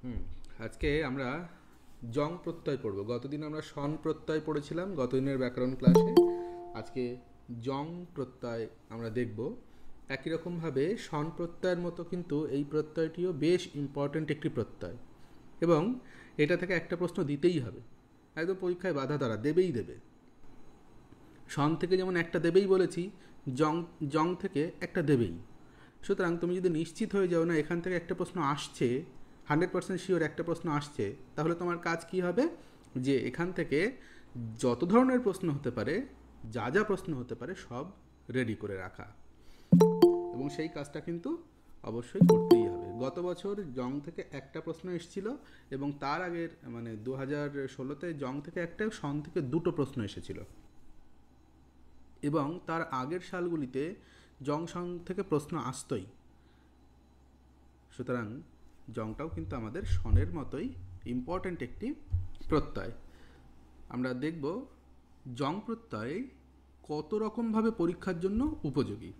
হুম আজকে আমরা জং প্রত্যয় পড়ব। গতদিন আমরা শন প্রত্যয় পড়েছিলাম গতদিনের ব্যাকরণ ক্লাসে। আজকে জং প্রত্যয় আমরা দেখব। একই রকমভাবে শন প্রত্যয়ের মতো কিন্তু এই প্রত্যয়টিও বেশ ইম্পর্ট্যান্ট একটি প্রত্যয়, এবং এটা থেকে একটা প্রশ্ন দিতেই হবে, একদম পরীক্ষায় বাধা দ্বারা দেবেই দেবে। শন থেকে যেমন একটা দেবেই বলেছি, জং জং থেকে একটা দেবেই। সুতরাং তুমি যদি নিশ্চিত হয়ে যাও না এখান থেকে একটা প্রশ্ন আসছে, 100% শিওর একটা প্রশ্ন আসছে, তাহলে তোমার কাজ কি হবে, যে এখান থেকে যত ধরনের প্রশ্ন হতে পারে, যা যা প্রশ্ন হতে পারে সব রেডি করে রাখা, এবং সেই কাজটা কিন্তু অবশ্যই করতেই হবে। গত বছর জং থেকে একটা প্রশ্ন এসেছিল, এবং তার আগের মানে 2016-তে জং থেকে একটা, সন থেকে দুটো প্রশ্ন এসেছিল, এবং তার আগের সালগুলিতে জংশন থেকে প্রশ্ন আসতই। সুতরাং জংটাও কিন্তু আমাদের শনের মতোই ইম্পর্ট্যান্ট একটি প্রত্যয়। আমরা দেখব জং প্রত্যয় কত রকমভাবে পরীক্ষার জন্য উপযোগী,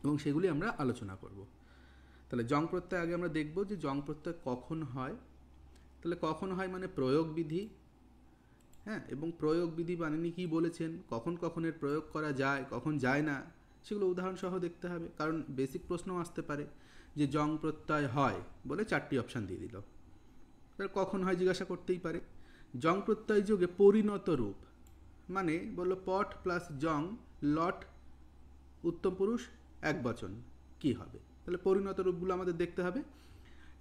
এবং সেগুলি আমরা আলোচনা করব। তাহলে জং প্রত্যয় আগে আমরা দেখব যে জং প্রত্যয় কখন হয়। তাহলে কখন হয় মানে প্রয়োগ বিধি, হ্যাঁ, এবং প্রয়োগ বিধি বানিনি কি বলেছেন, কখন কখন এর প্রয়োগ করা যায় কখন যায় না, সেগুলো উদাহরণ সহ দেখতে হবে। কারণ বেসিক প্রশ্ন আসতে পারে যে জং প্রত্যয় হয় বলে 4টি অপশান দিয়ে দিল, তাহলে কখন হয় জিজ্ঞাসা করতেই পারে। জং প্রত্যয় যোগে পরিণত রূপ মানে বললো পট প্লাস জং লট উত্তম পুরুষ একবচন কি হবে, তাহলে পরিণত রূপগুলো আমাদের দেখতে হবে।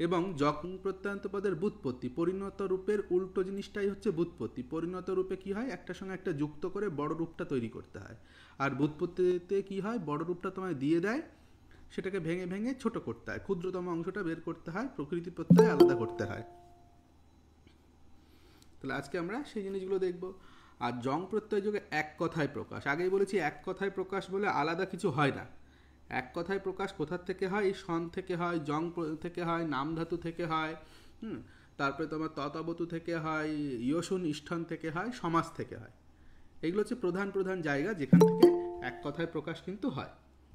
এবং জং প্রত্যয়ান্ত পদের ব্যুৎপত্তি, পরিণত রূপের উল্টো জিনিসটাই হচ্ছে ব্যুৎপত্তি। পরিণত রূপে কি হয়, একটার সঙ্গে একটা যুক্ত করে বড় রূপটা তৈরি করতে হয়, আর ব্যুৎপত্তিতে কি হয়, বড় রূপটা তোমায় দিয়ে দেয়, সেটাকে ভেঙে ভেঙে ছোট করতে হয়, ক্ষুদ্রতম অংশটা বের করতে হয়, প্রকৃতি প্রত্যয় আলাদা করতে হয়। তাহলে আজকে আমরা সেই জিনিসগুলো দেখব। আর জং প্রত্যয় যোগে এক কথায় প্রকাশ, আগেই বলেছি এক কথায় প্রকাশ বলে আলাদা কিছু হয় না। এক কথায় প্রকাশ কোথার থেকে হয়, এই শন থেকে হয়, জং থেকে হয়, নাম ধাতু থেকে হয়, তারপরে তোমার ততবতু থেকে হয়, ইয়সুন ইষ্ঠন থেকে হয়, সমাস থেকে হয়। এগুলো হচ্ছে প্রধান প্রধান জায়গা যেখান থেকে এক কথায় প্রকাশ কিন্তু হয়।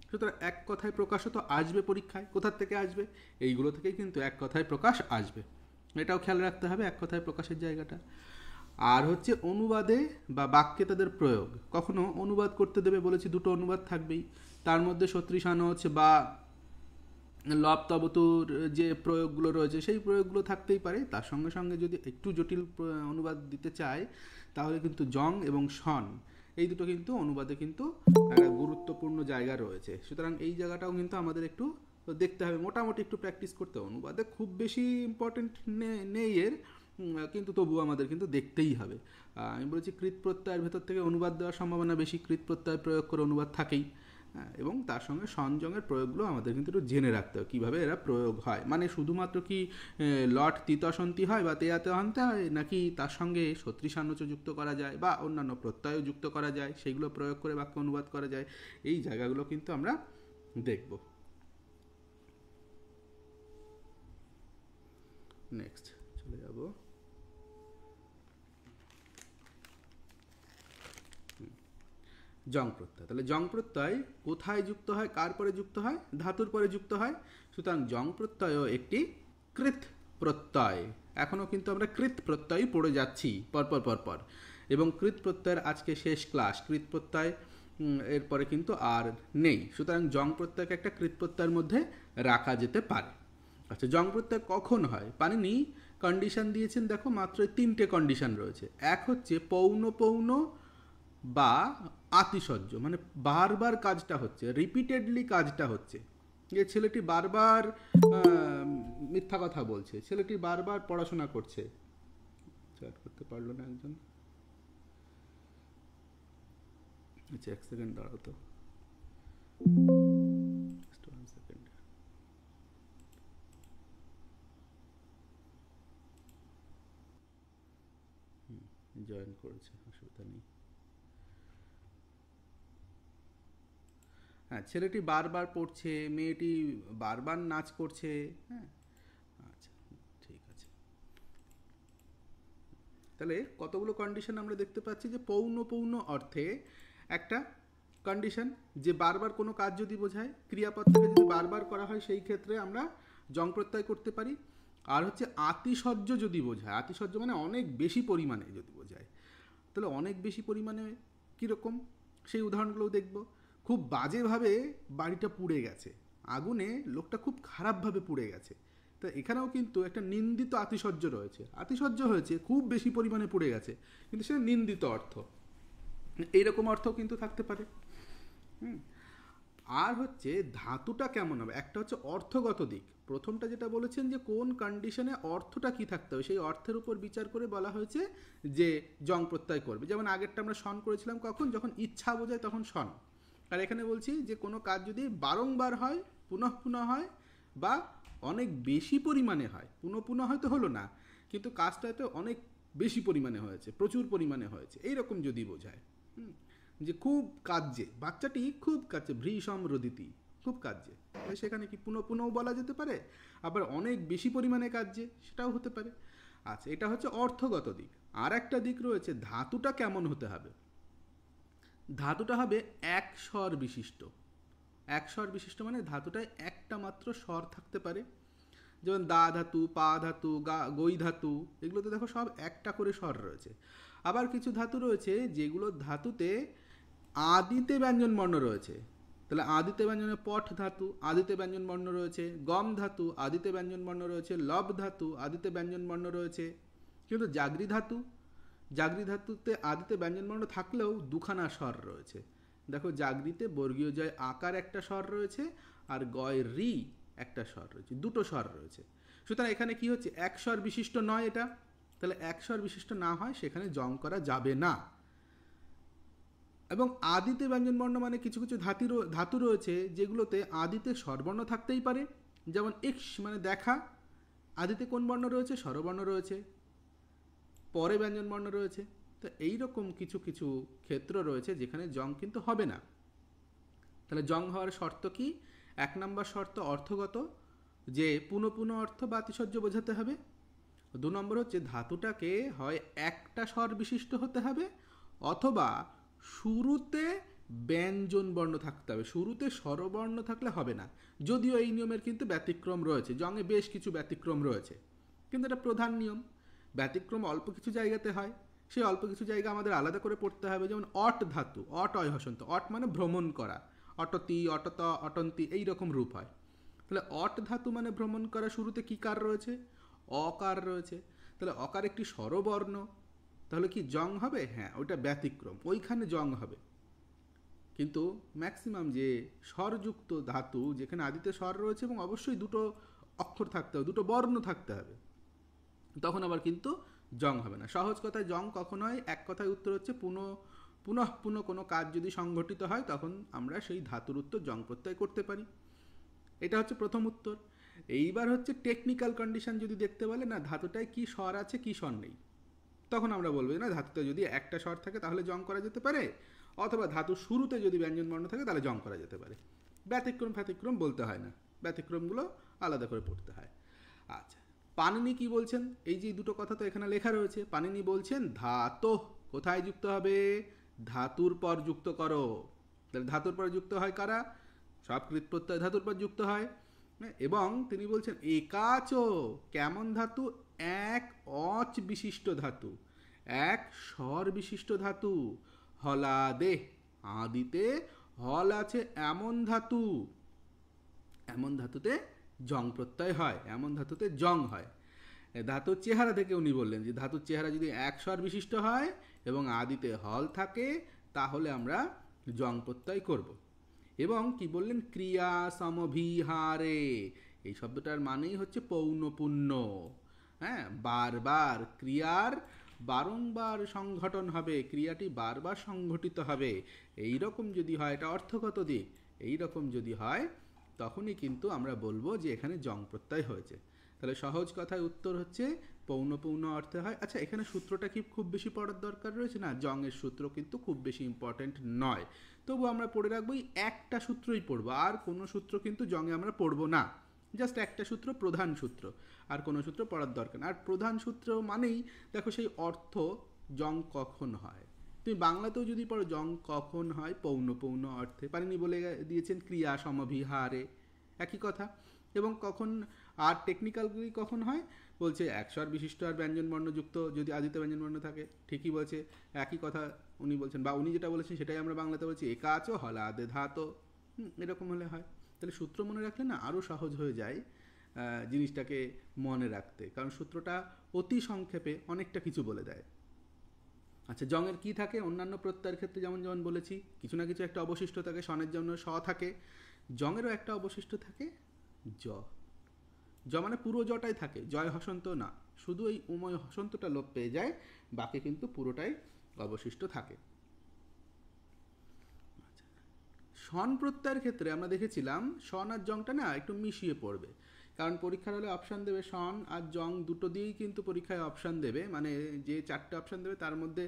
সুতরাং এক কথায় প্রকাশও তো আসবে পরীক্ষায়, কোথার থেকে আসবে, এইগুলো থেকেই কিন্তু এক কথায় প্রকাশ আসবে, এটাও খেয়াল রাখতে হবে এক কথায় প্রকাশের জায়গাটা। আর হচ্ছে অনুবাদে বা বাক্যে তাদের প্রয়োগ, কখনো অনুবাদ করতে দেবে বলেছি, দুটো অনুবাদ থাকবেই, তার মধ্যে সত্রিশানচ বা লব তবতুর যে প্রয়োগগুলো রয়েছে সেই প্রয়োগগুলো থাকতেই পারে। তার সঙ্গে সঙ্গে যদি একটু জটিল অনুবাদ দিতে চায়, তাহলে কিন্তু জং এবং শন এই দুটো কিন্তু অনুবাদে কিন্তু একটা গুরুত্বপূর্ণ জায়গা রয়েছে। সুতরাং এই জায়গাটাও কিন্তু আমাদের একটু দেখতে হবে, মোটামুটি একটু প্র্যাকটিস করতে হবে। অনুবাদে খুব বেশি ইম্পর্টেন্ট নেই এর, কিন্তু তবুও আমাদের কিন্তু দেখতেই হবে। আমি বলেছি কৃত প্রত্যয়ের ভেতর থেকে অনুবাদ দেওয়ার সম্ভাবনা বেশি, কৃত প্রত্যয় প্রয়োগ করে অনুবাদ থাকেই, এবং তার সঙ্গে সংযমের প্রয়োগগুলো আমাদের কিন্তু একটু জেনে রাখতে হবে কীভাবে এরা প্রয়োগ হয়। মানে শুধুমাত্র কি লট তিতসন্তি হয় বা তেয়াতে হন্তে হয়, নাকি তার সঙ্গে সত্রিশান্নচ যুক্ত করা যায় বা অন্যান্য প্রত্যয়ও যুক্ত করা যায়, সেইগুলো প্রয়োগ করে বাক্য অনুবাদ করা যায়, এই জায়গাগুলো কিন্তু আমরা দেখব। নেক্সট চলে যাব। জং প্রত্যয়, তাহলে জং প্রত্যয় কোথায় যুক্ত হয়, কার পরে যুক্ত হয়, ধাতুর পরে যুক্ত হয়। সুতরাং জং প্রত্যয়ও একটি কৃত প্রত্যয়। এখনও কিন্তু আমরা কৃত প্রত্যয় পড়ে যাচ্ছি পরপর পরপর, এবং কৃত প্রত্যয়ের আজকে শেষ ক্লাস। কৃত প্রত্যয় এরপরে কিন্তু আর নেই, সুতরাং জং প্রত্যয়কে একটা কৃত প্রত্যয়ের মধ্যে রাখা যেতে পারে। আচ্ছা, জং প্রত্যয় কখন হয়, পানিনি কন্ডিশন দিয়েছেন, দেখো মাত্র 3টে কন্ডিশন রয়েছে। এক হচ্ছে পৌন পৌন বা আতিশয্য, মানে বারবার কাজটা হচ্ছে, রিপিটেডলি কাজটা হচ্ছে, যে ছেলেটি বারবার মিথ্যা কথা বলছে, ছেলেটি বারবার পড়াশোনা করছে। চ্যাট করতে পারলো না একজন, আচ্ছা 1 সেকেন্ড দাঁড়াও তো, just 1 সেকেন্ড। জয়েন করেছে, অসুবিধা নেই। হ্যাঁ, ছেলেটি বারবার পড়ছে, মেয়েটি বারবার নাচ করছে, হ্যাঁ, আচ্ছা ঠিক আছে। তাহলে কতগুলো কন্ডিশন আমরা দেখতে পাচ্ছি, যে পৌন পৌন অর্থে একটা কন্ডিশন, যে বারবার কোনো কাজ যদি বোঝায়, ক্রিয়াপদটাকে যদি বারবার করা হয়, সেই ক্ষেত্রে আমরা জং প্রত্যয় করতে পারি। আর হচ্ছে আতিশয্য যদি বোঝায়, আতিশয্য মানে অনেক বেশি পরিমাণে যদি বোঝায়, তাহলে অনেক বেশি পরিমাণে কীরকম সেই উদাহরণগুলোও দেখব। খুব বাজেভাবে বাড়িটা পুড়ে গেছে, আগুনে লোকটা খুব খারাপভাবে পুড়ে গেছে, তো এখানেও কিন্তু একটা নিন্দিত আতিশয্য রয়েছে। আতিশয্য হয়েছে, খুব বেশি পরিমাণে পুড়ে গেছে, কিন্তু সেটা নিন্দিত অর্থ, এইরকম অর্থও কিন্তু থাকতে পারে। আর হচ্ছে ধাতুটা কেমন হবে, একটা হচ্ছে অর্থগত দিক। প্রথমটা যেটা বলেছেন যে কোন কন্ডিশনে অর্থটা কি থাকতে হবে, সেই অর্থের উপর বিচার করে বলা হয়েছে যে জং প্রত্যয় করবে। যেমন আগেরটা আমরা শন করেছিলাম কখন, যখন ইচ্ছা বোঝায় তখন শন। আর এখানে বলছি যে কোনো কাজ যদি বারংবার হয়, পুনঃ পুনঃ হয়, বা অনেক বেশি পরিমাণে হয়, পুনঃ পুনঃ হয়তো হলো না কিন্তু কাজটা তো অনেক বেশি পরিমাণে হয়েছে, প্রচুর পরিমাণে হয়েছে, এইরকম যদি বোঝায়। যে খুব কাজে, বাচ্চাটি খুব কাজে, ভ্রীষম রদিতি, খুব কাজে, সেখানে কি পুনঃ পুনঃ বলা যেতে পারে, আবার অনেক বেশি পরিমাণে কাজে সেটাও হতে পারে। আচ্ছা, এটা হচ্ছে অর্থগত দিক। আর একটা দিক রয়েছে ধাতুটা কেমন হতে হবে। ধাতুটা হবে এক স্বর বিশিষ্ট। এক স্বর বিশিষ্ট মানে ধাতুটায় একটা মাত্র স্বর থাকতে পারে। যেমন দা ধাতু, পা ধাতু, গই ধাতু, এগুলোতে দেখো সব একটা করে স্বর রয়েছে। আবার কিছু ধাতু রয়েছে যেগুলো ধাতুতে আদিতে ব্যঞ্জন বর্ণ রয়েছে, তাহলে আদিতে ব্যঞ্জনে পঠ ধাতু, আদিতে ব্যঞ্জন বর্ণ রয়েছে। গম ধাতু, আদিতে ব্যঞ্জন বর্ণ রয়েছে। লব ধাতু, আদিতে ব্যঞ্জন বর্ণ রয়েছে। কিন্তু জাগরি ধাতু, জাগরি ধাতুতে আদিতে ব্যঞ্জন বর্ণ থাকলেও দুখানা স্বর রয়েছে। দেখো জাগরিতে বর্গীয় জয় আকার একটা স্বর রয়েছে, আর গয় রি একটা স্বর রয়েছে, দুটো স্বর রয়েছে। সুতরাং এখানে কি হচ্ছে, এক স্বর বিশিষ্ট নয় এটা, তাহলে এক স্বর বিশিষ্ট না হয় সেখানে জং করা যাবে না। এবং আদিতে ব্যঞ্জন বর্ণ মানে কিছু কিছু ধাতু রয়েছে যেগুলোতে আদিতে স্বরবর্ণ থাকতেই পারে। যেমন ইক্স মানে দেখা, আদিতে কোন বর্ণ রয়েছে, স্বরবর্ণ রয়েছে, পরে ব্যঞ্জন বর্ণ রয়েছে। তো এইরকম কিছু কিছু ক্ষেত্র রয়েছে যেখানে জং কিন্তু হবে না। তাহলে জং হওয়ার শর্ত কি, এক নম্বর শর্ত অর্থগত, যে পুনঃ পুনঃ অর্থ বা আতিশয্য বোঝাতে হবে। দু নম্বর হচ্ছে ধাতুটাকে হয় একটা স্বর বিশিষ্ট হতে হবে, অথবা শুরুতে ব্যঞ্জন বর্ণ থাকতে হবে। শুরুতে স্বরবর্ণ থাকলে হবে না, যদিও এই নিয়মের কিন্তু ব্যতিক্রম রয়েছে, জঙে বেশ কিছু ব্যতিক্রম রয়েছে, কিন্তু এটা প্রধান নিয়ম। ব্যতিক্রম অল্প কিছু জায়গাতে হয়, সেই অল্প কিছু জায়গা আমাদের আলাদা করে পড়তে হবে। যেমন অট ধাতু, অট অয় হসন্ত, অট মানে ভ্রমণ করা, অটতি, অটত, অটন্তি, এইরকম রূপ হয়। তাহলে অট ধাতু মানে ভ্রমণ করা, শুরুতে কী কার রয়েছে, অকার রয়েছে। তাহলে অকার একটি স্বরবর্ণ, তাহলে কি জং হবে, হ্যাঁ ওইটা ব্যতিক্রম, ওইখানে জং হবে। কিন্তু ম্যাক্সিমাম যে স্বরযুক্ত ধাতু, যেখানে আদিতে স্বর রয়েছে এবং অবশ্যই দুটো অক্ষর থাকতে হবে, দুটো বর্ণ থাকতে হবে, তখন আবার কিন্তু জং হবে না। সহজ কথায় জং কখন হয়, এক কথায় উত্তর হচ্ছে পুনঃ পুনঃ কোনো কাজ যদি সংঘটিত হয় তখন আমরা সেই ধাতুর উত্তর জং প্রত্যয় করতে পারি। এটা হচ্ছে প্রথম উত্তর। এইবার হচ্ছে টেকনিক্যাল কন্ডিশন যদি দেখতে বলে না ধাতুটায় কি স্বর আছে কি স্বর নেই, তখন আমরা বলবো না ধাতুতে যদি একটা স্বর থাকে তাহলে জং করা যেতে পারে, অথবা ধাতুর শুরুতে যদি ব্যঞ্জন বর্ণ থাকে তাহলে জং করা যেতে পারে। ব্যতিক্রম বলতে হয় না, ব্যতিক্রমগুলো আলাদা করে পড়তে হয়। আচ্ছা, পাণিনি কি বলছেন, এই যে দুটো কথা তো এখানে লেখা রয়েছে। পাণিনি বলছেন ধাতো কোথায় যুক্ত হবে, ধাতুর পর যুক্ত করো। তাহলে ধাতুর পর যুক্ত হয় কারা, সব কৃৎ প্রত্যয় ধাতুর পর যুক্ত হয়। এবং তিনি বলছেন একাচ, কেমন ধাতু, এক অচ বিশিষ্ট ধাতু, এক স্বর বিশিষ্ট ধাতু। হলাদে, আদিতে হল আছে এমন ধাতু, এমন ধাতুতে জং প্রত্যয় হয়, এমন ধাতুতে জং হয়। ধাতুর চেহারা থেকে উনি বললেন যে ধাতুর চেহারা যদি এক স্বর বিশিষ্ট হয় এবং আদিতে হল থাকে তাহলে আমরা জং প্রত্যয় করব। এবং কি বললেন, ক্রিয়া সমভিহারে, এই শব্দটার মানেই হচ্ছে পৌনঃপুন্য। হ্যাঁ, বারবার ক্রিয়ার বারংবার সংঘটন হবে, ক্রিয়াটি বারবার সংঘটিত হবে, এই রকম যদি হয়, এটা অর্থগত দিক, এই রকম যদি হয় তখনই কিন্তু আমরা বলবো যে এখানে জং প্রত্যয় হয়েছে। তাহলে সহজ কথায় উত্তর হচ্ছে পৌনঃপুন্য অর্থে হয়। আচ্ছা, এখানে সূত্রটা কি খুব বেশি পড়ার দরকার রয়েছে না, জংয়ের সূত্র কিন্তু খুব বেশি ইম্পর্টেন্ট নয়, তবু আমরা পড়ে রাখবো, একটা সূত্রই পড়বো, আর কোনো সূত্র কিন্তু জংয়ে আমরা পড়বো না। জাস্ট একটা সূত্র, প্রধান সূত্র, আর কোনো সূত্র পড়ার দরকার না। আর প্রধান সূত্র মানেই দেখো সেই অর্থ, জং কখন হয়। তুমি বাংলাতেও যদি পড়ো জং কখন হয়, পৌনঃপুন্য অর্থে। পাণিনি বলে দিয়েছেন ক্রিয়া সমভিহারে, একই কথা। এবং কখন আর টেকনিক্যালগুলি কখন হয় বলছে একস্বর বিশিষ্ট আর ব্যঞ্জনবর্ণযুক্ত যদি আদিতে ব্যঞ্জনবর্ণ থাকে, ঠিকই বলছে, একই কথা উনি বলছেন, বা উনি যেটা বলেছেন সেটাই আমরা বাংলাতে বলছি, একাচ হলাদে ধাত, এরকম হলে হয়। তাহলে সূত্র মনে রাখলে না আরও সহজ হয়ে যায় জিনিসটাকে মনে রাখতে, কারণ সূত্রটা অতি সংক্ষেপে অনেকটা কিছু বলে দেয়। আচ্ছা, জঙের কি থাকে? অন্যান্য প্রত্যয়ের ক্ষেত্রে যেমন যেমন বলেছি কিছু না কিছু একটা অবশিষ্ট থাকে, সনের জন্য স থাকে, জঙেরও একটা অবশিষ্ট থাকে জ। জ মানে পুরো জটাই থাকে, জয় হসন্ত না, শুধু এই উময় হসন্তটা লোপ পেয়ে যায়, বাকি কিন্তু পুরোটাই অবশিষ্ট থাকে। সন প্রত্যয়ের ক্ষেত্রে আমরা দেখেছিলাম সন আর জংটা না একটু মিশিয়ে পড়বে, কারণ পরীক্ষার হলে অপশান দেবে সন আর জং দুটো দিয়েই কিন্তু পরীক্ষায় অপশান দেবে, মানে যে 4টে অপশান দেবে তার মধ্যে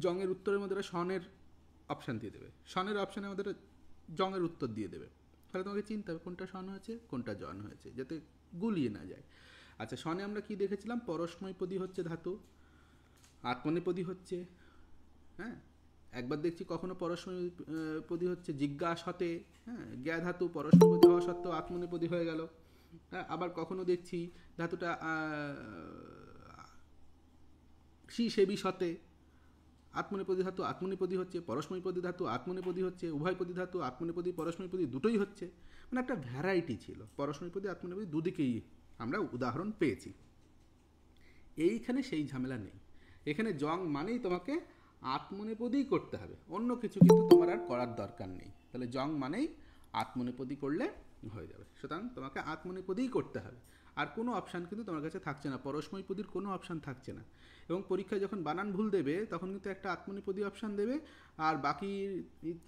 জংয়ের উত্তরের মধ্যে সনের অপশান দিয়ে দেবে, সনের অপশানের মধ্যে জংয়ের উত্তর দিয়ে দেবে। তাহলে তোমাকে চিনতে হবে কোনটা সন হয়েছে কোনটা জন হয়েছে, যাতে গুলিয়ে না যায়। আচ্ছা, সনে আমরা কি দেখেছিলাম? পরস্মৈপদী হচ্ছে ধাতু, আত্মনেপদী হচ্ছে, হ্যাঁ, একবার দেখছি কখনো পরস্মৈপদী হচ্ছে জিজ্ঞাসতে, হ্যাঁ, জ্ঞা ধাতু পরস্মৈপদী হওয়া সত্ত্বেও আত্মনেপদী হয়ে গেল। হ্যাঁ, আবার কখনো দেখছি ধাতুটা সি সেবি সতে আত্মনেপদী ধাতু আত্মনেপদী হচ্ছে, পরস্মৈপদী ধাতু আত্মনেপদী হচ্ছে, উভয়পদী ধাতু আত্মনেপদী পরস্মৈপদী দুটোই হচ্ছে, মানে একটা ভ্যারাইটি ছিল, পরস্মৈপদী আত্মনেপদী দুদিকেই আমরা উদাহরণ পেয়েছি। এইখানে সেই ঝামেলা নেই, এখানে জং মানেই তোমাকে আত্মনেপদী করতে হবে, অন্য কিছু কিন্তু তোমার আর করার দরকার নেই। তাহলে জং মানেই আত্মনেপদী করলে হয়ে যাবে, সুতরাং তোমাকে আত্মনেপদীই করতে হবে, আর কোনো অপশান কিন্তু তোমার কাছে থাকছে না, পরস্মৈপদীর কোনো অপশান থাকছে না। এবং পরীক্ষায় যখন বানান ভুল দেবে তখন কিন্তু একটা আত্মনেপদী অপশান দেবে, আর বাকি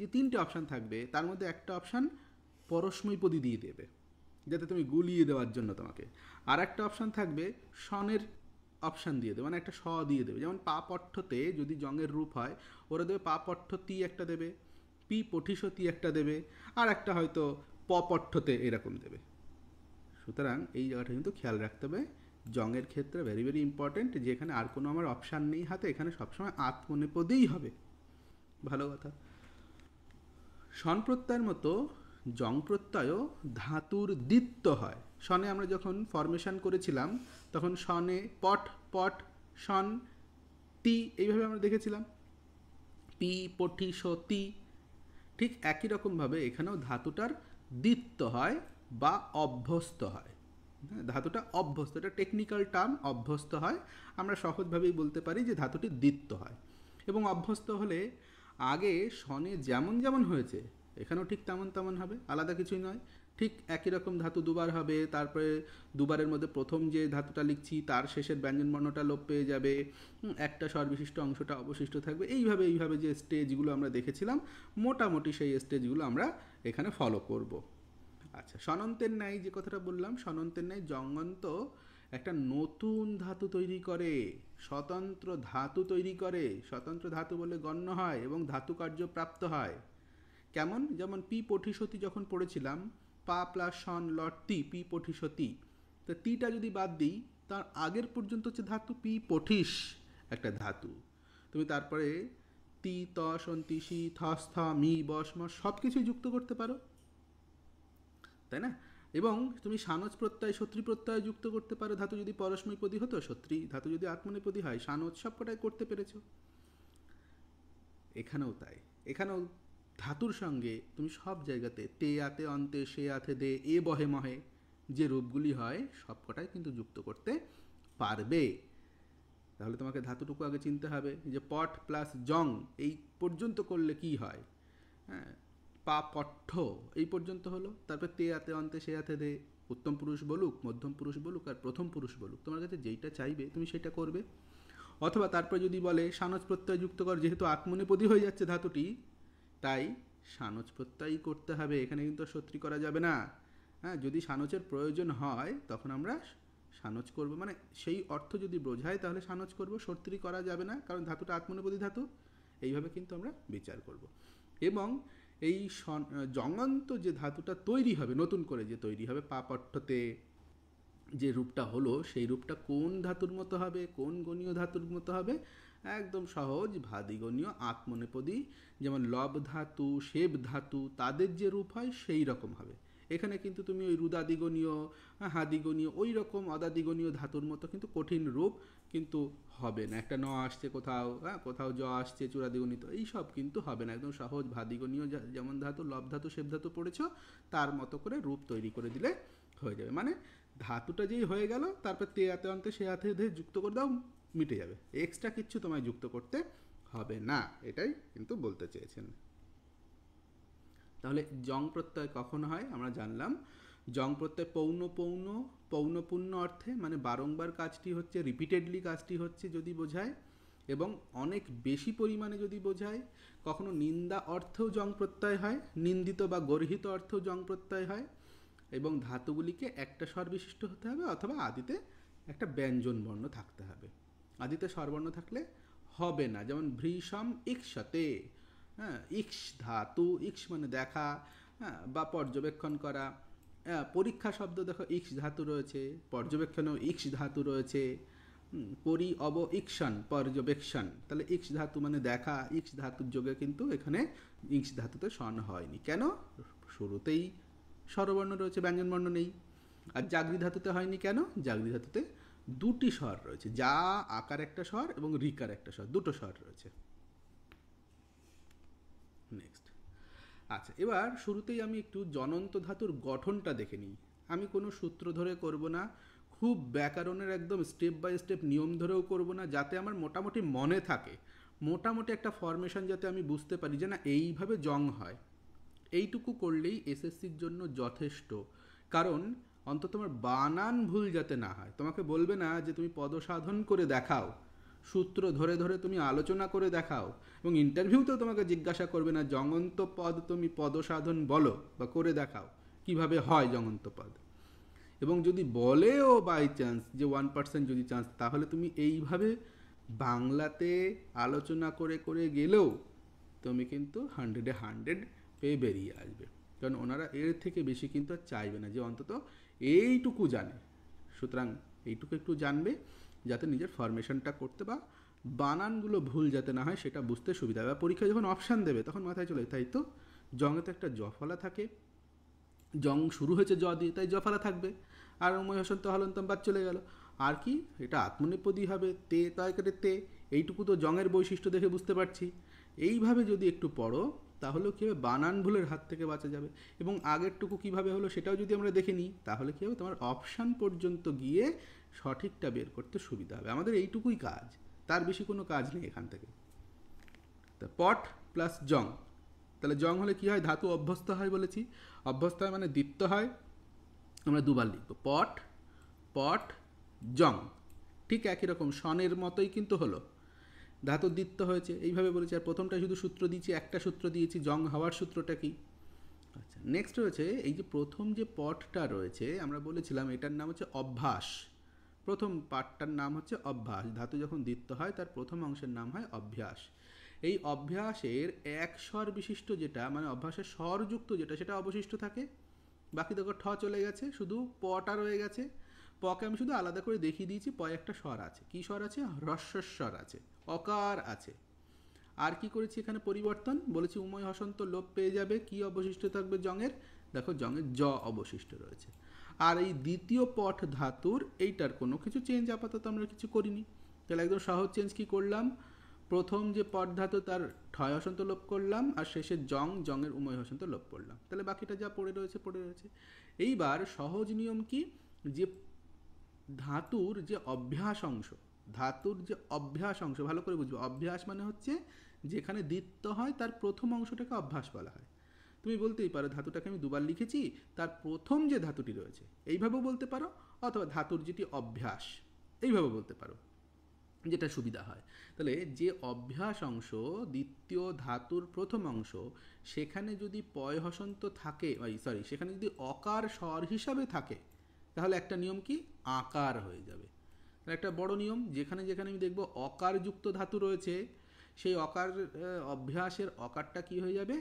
যে 3টে অপশান থাকবে তার মধ্যে একটা অপশান পরস্মৈপদী দিয়ে দেবে, যাতে তুমি গুলিয়ে দেওয়ার জন্য তোমাকে, আর একটা অপশান থাকবে সনের অপশান দিয়ে দেবে, মানে একটা স দিয়ে দেবে। যেমন পা পঠ্যতে যদি জঙের রূপ হয় ওরা দেবে পা পঠ্য তি একটা দেবে, পি পঠিসতি একটা দেবে, আর একটা হয়তো প পঠ্যতে এরকম দেবে। সুতরাং এই জায়গাটা কিন্তু খেয়াল রাখতে হবে, জঙের ক্ষেত্রে ভেরি ভেরি ইম্পর্টেন্ট, যেখানে আর কোনো আমার অপশান নেই হাতে, এখানে সবসময় আত্মনেপদেই হবে। ভালো কথা। সন প্রত্যয়ের মতো জং প্রত্যয়ও ধাতুর দ্বিত্ব হয়। সনে আমরা যখন ফরমেশন করেছিলাম তখন সনে পট পট সন তি এইভাবে আমরা দেখেছিলাম, পি পঠি সতি, ঠিক একই রকমভাবে এখানেও ধাতুটার দ্বিত্ব হয় বা অভ্যস্ত হয়। ধাতুটা অভ্যস্ত, এটা টেকনিক্যাল টার্ম, অভ্যস্ত হয়, আমরা সহজভাবেই বলতে পারি যে ধাতুটি দ্বিত্ব হয়। এবং অভ্যস্ত হলে আগে সনে যেমন যেমন হয়েছে এখানেও ঠিক তেমন তেমন হবে, আলাদা কিছুই নয়। ঠিক একই রকম ধাতু দুবার হবে, তারপরে দুবারের মধ্যে প্রথম যে ধাতুটা লিখছি তার শেষের ব্যঞ্জনবর্ণটা লোপ পেয়ে যাবে, একটা স্বরবিশিষ্ট অংশটা অবশিষ্ট থাকবে, এইভাবে যে স্টেজগুলো আমরা দেখেছিলাম মোটামুটি সেই স্টেজগুলো আমরা এখানে ফলো করব। আচ্ছা, সনন্তের ন্যায় যে কথাটা বললাম, সনন্তের ন্যায় জঙ্গন্ত একটা নতুন ধাতু তৈরি করে, স্বতন্ত্র ধাতু তৈরি করে, স্বতন্ত্র ধাতু বলে গণ্য হয় এবং ধাতু কার্য প্রাপ্ত হয়। কেমন? যেমন পি পঠিসতি যখন পড়েছিলাম, পা প্লাস সন লট তি, পি পঠিসতি, তো তিটা যদি বাদ দিই তার আগের পর্যন্ত হচ্ছে ধাতু পি পঠিস একটা ধাতু, তুমি তারপরে তি ত সন্তি সি থস থ মি বস ম সব কিছুই যুক্ত করতে পারো, তাই না? এবং তুমি সানজ প্রত্যয় সত্রী প্রত্যয় যুক্ত করতে পারো, ধাতু যদি পরস্মৈপদী হতো, সত্রী ধাতু যদি আত্মনেপদী হয়, সানজ সবকটাই করতে পেরেছো। এখানেও তাই, এখানেও ধাতুর সঙ্গে তুমি সব জায়গাতে তে আতে অন্তে সে আতে দে এ বহে মহে যে রূপগুলি হয় সবকটাই কিন্তু যুক্ত করতে পারবে। তাহলে তোমাকে ধাতুটুকু আগে চিনতে হবে যে পট প্লাস জং এই পর্যন্ত করলে কি হয়, হ্যাঁ, পা পঠ্য এই পর্যন্ত হলো, তারপর তে আতে অন্তে সে আতে দে উত্তম পুরুষ বলুক, মধ্যম পুরুষ বলুক আর প্রথম পুরুষ বলুক, তোমার কাছে যেইটা চাইবে তুমি সেটা করবে। অথবা তারপর যদি বলে সানজ প্রত্যয় যুক্ত কর, যেহেতু আত্মনেপদী হয়ে যাচ্ছে ধাতুটি তাই সানজ প্রত্যয়ই করতে হবে, এখানে কিন্তু সত্রী করা যাবে না। হ্যাঁ, যদি সানজের প্রয়োজন হয় তখন আমরা সানজ করব, মানে সেই অর্থ যদি বোঝায় তাহলে সানজ করব, সত্রী করা যাবে না, কারণ ধাতুটা আত্মনেপদী ধাতু। এইভাবে কিন্তু আমরা বিচার করব। এবং এই জঙ্গন্ত যে ধাতুটা তৈরি হবে, নতুন করে যে তৈরি হবে পাপট্ঠতে যে রূপটা হলো, সেই রূপটা কোন ধাতুর মতো হবে, কোন গণীয় ধাতুর মতো হবে? একদম সহজ, ভাদিগণীয় আত্মনেপদী, যেমন লব ধাতু, শেব ধাতু তাদের যে রূপ হয় সেই রকম হবে। এখানে কিন্তু তুমি ওই রুদাদিগণীয়, হাদিগণীয়, ওই রকম অদাদিগণীয় ধাতুর মতো কিন্তু কঠিন রূপ কিন্তু হবে না। একটা ন আসছে কোথাও, কোথাও জ আসছে চূড়াদিগণিত, এইসব কিন্তু হবে না। একদম সহজ ভাদিগণীয় যেমন ধাতু, লব ধাতু, শেপ ধাতু পড়েছো, তার মতো করে রূপ তৈরি করে দিলে হয়ে যাবে। মানে ধাতুটা যেই হয়ে গেল, তারপর তে হাতে অন্তে সে হাতে যুক্ত করে দাও, মিটে যাবে। এক্সট্রা কিচ্ছু তোমায় যুক্ত করতে হবে না, এটাই কিন্তু বলতে চেয়েছেন। তাহলে জং প্রত্যয় কখন হয় আমরা জানলাম। জং প্রত্যয় পৌনপূর্ণ অর্থে, মানে বারংবার কাজটি হচ্ছে, রিপিটেডলি কাজটি হচ্ছে যদি বোঝায়, এবং অনেক বেশি পরিমাণে যদি বোঝায়। কখনো নিন্দা অর্থেও জং প্রত্যয় হয়, নিন্দিত বা গর্হিত অর্থেও জং প্রত্যয় হয়। এবং ধাতুগুলিকে একটা স্বর বিশিষ্ট হতে হবে, অথবা আদিতে একটা ব্যঞ্জন বর্ণ থাকতে হবে। আদিতে স্বরবর্ণ থাকলে হবে না, যেমন ভৃষম ইক্ষতে, ইক্ষ ধাতু, ইক্ষ মানে দেখা, বা পর্যবেক্ষণ করা। পরীক্ষা শব্দ দেখো ইক্ষ ধাতু রয়েছে, পর্যবেক্ষণেও ইক্ষ ধাতু রয়েছে। পরি অব ইক্ষণ, পর্যবেক্ষণ, তাহলে ইক্ষ ধাতু মানে দেখা, ইক্ষ ধাতুর যোগে কিন্তু এখানে ইক্ষ ধাতুতে স্বন হয়নি। কেন? শুরুতেই স্বরবর্ণ রয়েছে, ব্যঞ্জনবর্ণ নেই। আর জাগরি ধাতুতে হয়নি কেন? জাগরি ধাতুতে দুটি স্বর রয়েছে, যা আকার একটা স্বর এবং রিকার একটা স্বর, দুটো স্বর রয়েছে। নেক্সট, আচ্ছা, এবার শুরুতেই আমি একটু জনন্ত ধাতুর গঠনটা দেখে নিই। আমি কোনো সূত্র ধরে করব না, খুব ব্যাকরণের একদম স্টেপ বাই স্টেপ নিয়ম ধরেও করব না, যাতে আমার মোটামুটি মনে থাকে, মোটামুটি একটা ফরমেশন যাতে আমি বুঝতে পারি যে না এইভাবে জং হয়। এইটুকু করলেই এসএসসির জন্য যথেষ্ট। কারণ অন্তত তোমার বানান ভুল যাতে না হয়। তোমাকে বলবে না যে তুমি পদসাধন করে দেখাও, সূত্র ধরে ধরে তুমি আলোচনা করে দেখাও, এবং ইন্টারভিউতেও তোমাকে জিজ্ঞাসা করবে না জঙন্ত পদ তুমি পদসাধন বলো বা করে দেখাও কিভাবে হয় জঙন্ত পদ। এবং যদি বলেও বাই চান্স যে 1% যদি চান্স, তাহলে তুমি এইভাবে বাংলাতে আলোচনা করে করে গেলেও তুমি কিন্তু 100-এ 100 পেয়ে বেরিয়ে আসবে। কারণ ওনারা এর থেকে বেশি কিন্তু আর চাইবে না, যে অন্তত এইটুকু জানে। সুতরাং এইটুকু একটু জানবে, যাতে নিজের ফরমেশনটা করতে বা বানানগুলো ভুল যাতে না হয় সেটা বুঝতে সুবিধা হবে। পরীক্ষায় যখন অপশান দেবে তখন মাথায় চলে, তাই তো জঙে তো একটা জফলা থাকে, জং শুরু হয়েছে জ দিয়ে, তাই জফলা থাকবে। আর উময় হসন্ত হলন্তম বাদ চলে গেল। আর কি, এটা আত্মনেপদী হবে, তে তয় কেটে তে, এইটুকু তো জঙের বৈশিষ্ট্য দেখে বুঝতে পারছি। এইভাবে যদি একটু পড়ো, তাহলেও কী হবে, বানান ভুলের হাত থেকে বাঁচা যাবে। এবং আগেরটুকু কীভাবে হলো সেটাও যদি আমরা দেখে নিই, তাহলে কী হবে, তোমার অপশান পর্যন্ত গিয়ে সঠিকটা বের করতে সুবিধা হবে। আমাদের এইটুকুই কাজ, তার বেশি কোনো কাজ নেই এখান থেকে। তা পট প্লাস জং, তাহলে জং হলে কী হয়, ধাতু অভ্যস্ত হয় বলেছি। অভ্যস্ত হয় মানে দীপ্ত হয়। আমরা দুবার লিখব, পট পট জং, ঠিক একই রকম সনের মতোই কিন্তু হলো, ধাতু দ্বিত্ব হয়েছে, এইভাবে বলেছি। আর প্রথমটা শুধু সূত্র দিয়েছি, একটা সূত্র দিয়েছি, জং হওয়ার সূত্রটা কি। আচ্ছা, নেক্সট রয়েছে এই যে প্রথম যে পটটা রয়েছে, আমরা বলেছিলাম এটার নাম হচ্ছে অভ্যাস। প্রথম পার্টটার নাম হচ্ছে অভ্যাস। ধাতু যখন দ্বিত্ব হয় তার প্রথম অংশের নাম হয় অভ্যাস। এই অভ্যাসের এক স্বর বিশিষ্ট যেটা, মানে অভ্যাসের স্বরযুক্ত যেটা, সেটা অবশিষ্ট থাকে। বাকি দেখো ঠ চলে গেছে, শুধু পটা রয়ে গেছে। পকে আমি শুধু আলাদা করে দেখিয়ে দিয়েছি, পয়ে একটা স্বর আছে। কি স্বর আছে? হ্রস্বস্বর আছে, অকার আছে। আর কি করেছি এখানে পরিবর্তন, বলেছি উময় হসন্ত লোপ পেয়ে যাবে, কি অবশিষ্ট থাকবে জঙের, দেখো জঙের জ অবশিষ্ট রয়েছে। আর এই দ্বিতীয় পট ধাতুর এইটার কোনো কিছু চেঞ্জ আপাতত আমরা কিছু করিনি। তাহলে একদম সহজ চেঞ্জ কি করলাম, প্রথম যে পট ধাতু তার ঠয় হসন্ত লোপ করলাম, আর শেষে জঙের উময় হসন্ত লোপ করলাম। তাহলে বাকিটা যা পড়ে রয়েছে। এইবার সহজ নিয়ম কি, যে ধাতুর যে অভ্যাস অংশ, ভালো করে বুঝবো। অভ্যাস মানে হচ্ছে যেখানে দ্বিত্ব হয় তার প্রথম অংশটাকে অভ্যাস বলা হয়। তুমি বলতেই পারো ধাতুটাকে আমি দুবার লিখেছি, তার প্রথম যে ধাতুটি রয়েছে, এইভাবেও বলতে পারো, অথবা ধাতুর যেটি অভ্যাস, এইভাবে বলতে পারো, যেটা সুবিধা হয়। তাহলে যে অভ্যাস অংশ, দ্বিতীয় ধাতুর প্রথম অংশ, সেখানে যদি পয় হসন্ত থাকে, সেখানে যদি অকার স্বর হিসাবে থাকে, তাহলে একটা নিয়ম কি, আকার হয়ে যাবে। একটা বড় নিয়ম, যেখানে যেখানে আমি দেখব অকারযুক্ত ধাতু রয়েছে, সেই অকার অভ্যাসের অকারটা কি হয়ে যাবে,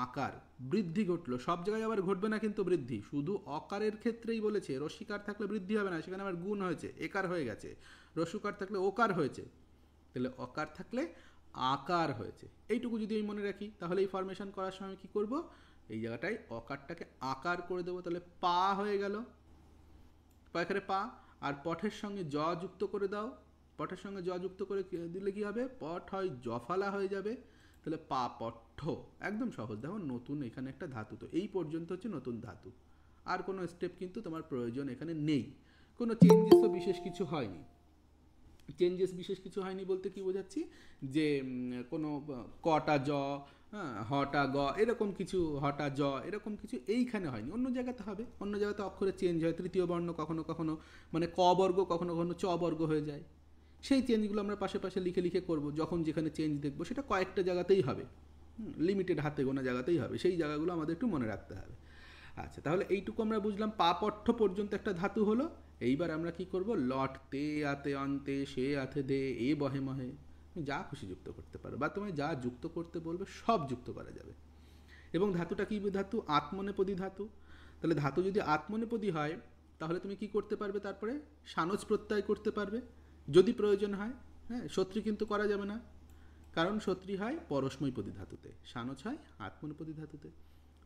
আকার, বৃদ্ধি ঘটলো। সব জায়গায় আবার ঘটবে না কিন্তু বৃদ্ধি, শুধু অকারের ক্ষেত্রেই বলেছে। রস্যিকার থাকলে বৃদ্ধি হবে না, সেখানে আবার গুণ হয়েছে, একার হয়ে গেছে। রস্যকার থাকলে ওকার হয়েছে, তাহলে অকার থাকলে আকার হয়েছে। এইটুকু যদি আমি মনে রাখি, তাহলে এই ফরমেশন করার সময় কি করব, এই জায়গাটায় অকারটাকে আকার করে দেবো, তাহলে পা হয়ে গেল, এখানে পা। আর পঠের সঙ্গে জ যুক্ত করে দাও, পঠের সঙ্গে জ যুক্ত করে দিলে কি হবে, পঠ হয় জফালা হয়ে যাবে, তাহলে পা পঠ্য। একদম সহজ। দেখো নতুন এখানে একটা ধাতু, তো এই পর্যন্ত হচ্ছে নতুন ধাতু। আর কোনো স্টেপ কিন্তু তোমার প্রয়োজন এখানে নেই, কোনো চেঞ্জেসও বিশেষ কিছু হয়নি। চেঞ্জেস বিশেষ কিছু হয়নি বলতে কি বোঝাচ্ছি, যে কোনো কটা জ, হ্যাঁ, হটা গ, এরকম কিছু, হটা জ এরকম কিছু এইখানে হয়নি, অন্য জায়গাতে হবে। অন্য জায়গাতে অক্ষরে চেঞ্জ হয়, তৃতীয় বর্ণ কখনো কখনো মানে ক বর্গ, কখনো কখনো চ বর্গ হয়ে যায়। সেই চেঞ্জগুলো আমরা পাশে পাশে লিখে লিখে করব, যখন যেখানে চেঞ্জ দেখবো সেটা কয়েকটা জায়গাতেই হবে, লিমিটেড হাতে গোনা জায়গাতেই হবে, সেই জায়গাগুলো আমাদের একটু মনে রাখতে হবে। আচ্ছা, তাহলে এইটুকু আমরা বুঝলাম, পাপঠ্য পর্যন্ত একটা ধাতু হলো। এইবার আমরা কি করব, লট তে আতে অন্তে সে আতে দে এ বহে মহে, তুমি যা খুশি যুক্ত করতে পারো, বা তুমি যা যুক্ত করতে বলবে সব যুক্ত করা যাবে। এবং ধাতুটা কি ধাতু, আত্মনেপদী ধাতু। তাহলে ধাতু যদি আত্মনেপদী হয় তাহলে তুমি কি করতে পারবে, তারপরে সানজ প্রত্যয় করতে পারবে যদি প্রয়োজন হয়। হ্যাঁ, সত্রী কিন্তু করা যাবে না, কারণ সত্রী হয় পরস্মৈপদী ধাতুতে, সানজ হয় আত্মনেপদী ধাতুতে।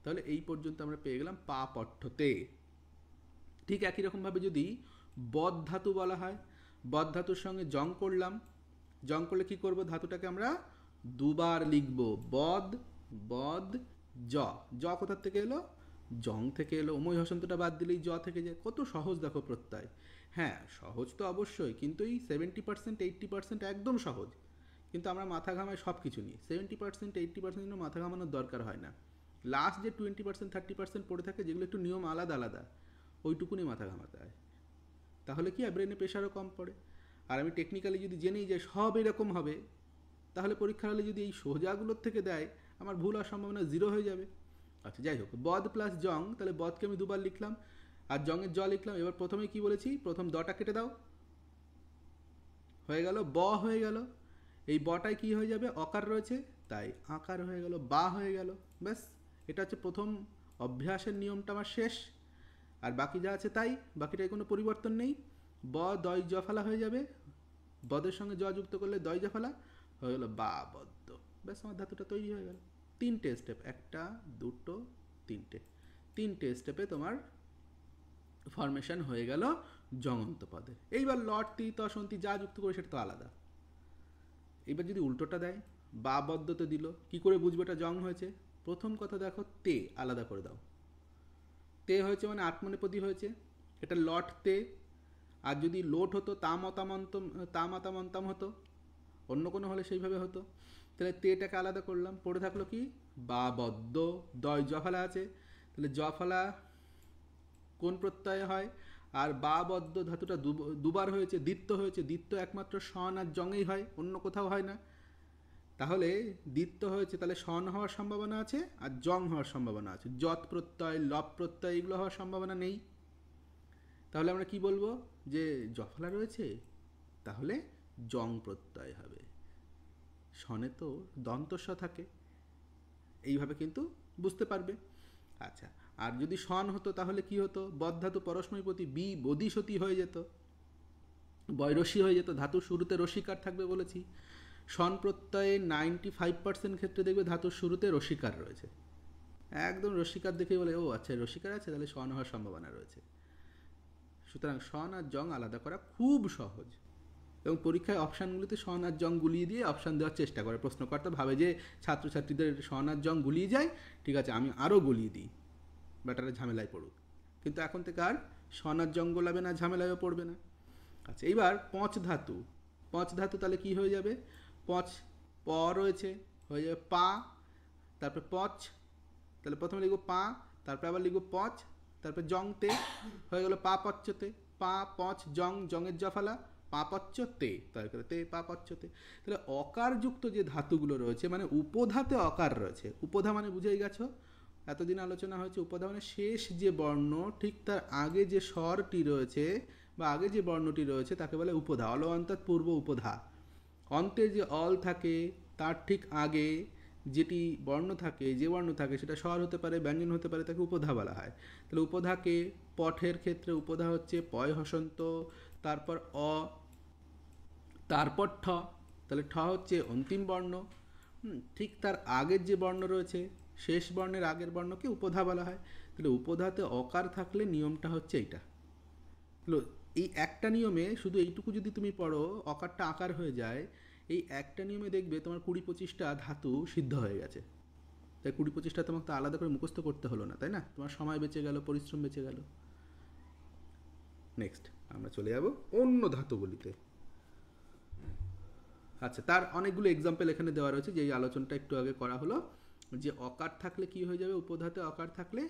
তাহলে এই পর্যন্ত আমরা পেয়ে গেলাম পা পঠ্যতে। ঠিক একই রকমভাবে যদি বদ ধাতু বলা হয়, বদ ধাতুর সঙ্গে জং করলাম, জং করলে কি করব, ধাতুটাকে আমরা দুবার লিখব, বদ বদ জ। জ কোথার থেকে এলো, জং থেকে এলো, ওময় হসন্তটা বাদ দিলেই জ থেকে যায়। কত সহজ দেখো প্রত্যয়। হ্যাঁ সহজ তো অবশ্যই, কিন্তু এই 70% 80% একদম সহজ, কিন্তু আমরা মাথা ঘামাই সব কিছু নিয়ে। 70% 80% মাথা ঘামানোর দরকার হয় না, লাস্ট যে 20% 30% পড়ে থাকে, যেগুলো একটু নিয়ম আলাদা আলাদা, ওইটুকুনি মাথা ঘামাতে হয়। তাহলে কি হয়, ব্রেনে প্রেশারও কম পড়ে। আর আমি টেকনিক্যালি যদি জেনেই যে সব এরকম হবে, তাহলে পরীক্ষার হলে যদি এই সোজাগুলোর থেকে দেয়, আমার ভুল হওয়ার সম্ভাবনা জিরো হয়ে যাবে। আচ্ছা যাই হোক, বদ প্লাস জং, তাহলে বদকে আমি দুবার লিখলাম আর জংয়ের জ লিখলাম। এবার প্রথমে কি বলেছি, প্রথম দটা কেটে দাও, হয়ে গেল ব হয়ে গেল। এই বটায় কি হয়ে যাবে, অকার রয়েছে তাই আকার হয়ে গেল, বা হয়ে গেল। ব্যাস, এটা হচ্ছে প্রথম অভ্যাসের নিয়মটা আমার শেষ। আর বাকি যা আছে তাই, বাকিটায় কোনো পরিবর্তন নেই। ব দয় জফালা হয়ে যাবে, বদের সঙ্গে জ যুক্ত করলে দয় জফালা হয়ে গেল বা বদ্ধ। ব্যাস, আমার ধাতুটা তৈরি হয়ে গেল। তিনটে স্টেপ, একটা দুটো তিনটে, তিনটে স্টেপে তোমার ফরমেশন হয়ে গেল জঙন্ত পদের। এইবার লট তি তসন্তি যা যুক্ত করে সেটা তো আলাদা। এবার যদি উল্টোটা দেয়, বা বদ্ধতে দিল, কি করে বুঝবে এটা জং হয়েছে, প্রথম কথা দেখো তে আলাদা করে দাও। তে হয়েছে মানে আত্মনেপদী হয়েছে, এটা লট তে। আর যদি লোট হতো তামাতামন্তম হতো, অন্য কোনো হলে সেইভাবে হতো। তাহলে তেটাকে আলাদা করলাম, পড়ে থাকলো কি, বা বদ্ধ, দয় জফালা আছে, তাহলে জফালা কোন প্রত্যয়ে হয়, আর বা বদ্ধ ধাতুটা দুবার হয়েছে, দ্বিত্ব হয়েছে, দ্বিত্ব একমাত্র শন আর জঙেই হয়, অন্য কোথাও হয় না। তাহলে দ্বিত্ব হয়েছে, তাহলে শন হওয়ার সম্ভাবনা আছে আর জং হওয়ার সম্ভাবনা আছে। যৎ প্রত্যয় লব প্রত্যয় এগুলো হওয়ার সম্ভাবনা নেই। তাহলে আমরা কি বলবো, যে জফলা রয়েছে তাহলে জং প্রত্যয় হবে, শনে তো দন্তস্ব থাকে, এইভাবে কিন্তু বুঝতে পারবে। আচ্ছা, আর যদি শন হতো তাহলে কি হতো, বদ্ধাতু পরস্মৈপতি বি বদিসতী হয়ে যেত, বয়রসী হয়ে যেত, ধাতুর শুরুতে রসিকার থাকবে বলেছি। শন প্রত্যয়ে 95% ক্ষেত্রে দেখবে ধাতুর শুরুতে রসিকার রয়েছে, একদম রসিকার দেখে বলে ও আচ্ছা রসিকার আছে, তাহলে শন হওয়ার সম্ভাবনা রয়েছে। সুতরাং শন আর জং আলাদা করা খুব সহজ, এবং পরীক্ষায় অপশানগুলিতে শন আর জং গুলিয়ে দিয়ে অপশান দেওয়ার চেষ্টা করে। প্রশ্নকর্তা ভাবে যে ছাত্রছাত্রীদের শন আর জং গুলিয়ে যায়, ঠিক আছে আমি আরও গুলিয়ে দিই, ব্যাটারে ঝামেলায় পড়ুক। কিন্তু এখন থেকে আর শন আর জং গোলাবে না, ঝামেলায়ও পড়বে না। আচ্ছা, এইবার পঁচ ধাতু, পঁচ ধাতু তাহলে কি হয়ে যাবে, পঁচ প রয়েছে, হয়ে যাবে পা, তারপরে পচ, তাহলে প্রথমে লিখব পা, তারপরে আবার লিখব পচ, তারপরে জংতে, হয়ে গেল পা পচ্চতে, পা পচ জং, জঙের জফালা, পাপচ্যতে, তারপরে তে পাপচ্যতে। তাহলে অকারযুক্ত যে ধাতুগুলো রয়েছে, মানে উপধাতে অকার রয়েছে, উপধা মানে বুঝেই গেছো, এতদিন আলোচনা হয়েছে উপধা মানে শেষ যে বর্ণ, ঠিক তার আগে যে স্বরটি রয়েছে বা আগে যে বর্ণটি রয়েছে তাকে বলে উপধা। অল অন্তৎ পূর্ব উপধা, অন্তে যে অল থাকে তার ঠিক আগে যেটি বর্ণ থাকে, যে বর্ণ থাকে সেটা স্বর হতে পারে, ব্যঞ্জন হতে পারে, তাকে উপধা বলা হয়। তাহলে উপধাকে পঠের ক্ষেত্রে উপধা হচ্ছে পয় হসন্ত, তারপর অ, তারপর ঠ, তাহলে ঠ হচ্ছে অন্তিম বর্ণ। ঠিক তার আগের যে বর্ণ রয়েছে শেষ বর্ণের আগের বর্ণকে উপধা বলা হয়। তাহলে উপধাতে অকার থাকলে নিয়মটা হচ্ছে এইটা। তাহলে এই একটা নিয়মে শুধু এইটুকু যদি তুমি পড়ো, অকারটা আকার হয়ে যায়, এই একটা নিয়মে দেখবে তোমার 20-25টা ধাতু সিদ্ধ হয়ে গেছে। তাই 20-25টা তোমাকে তো আলাদা করে মুখস্থ করতে হলো না, তাই না? তোমার সময় বেঁচে গেল, পরিশ্রম বেঁচে গেল। নেক্সট আমরা চলে যাব অন্য ধাতুগুলিতে। আচ্ছা, তার অনেকগুলো এক্সাম্পল এখানে দেওয়া রয়েছে, যে এই আলোচনাটা একটু আগে করা হলো, যে অকার থাকলে কি হয়ে যাবে, উপধাতে অকার থাকলে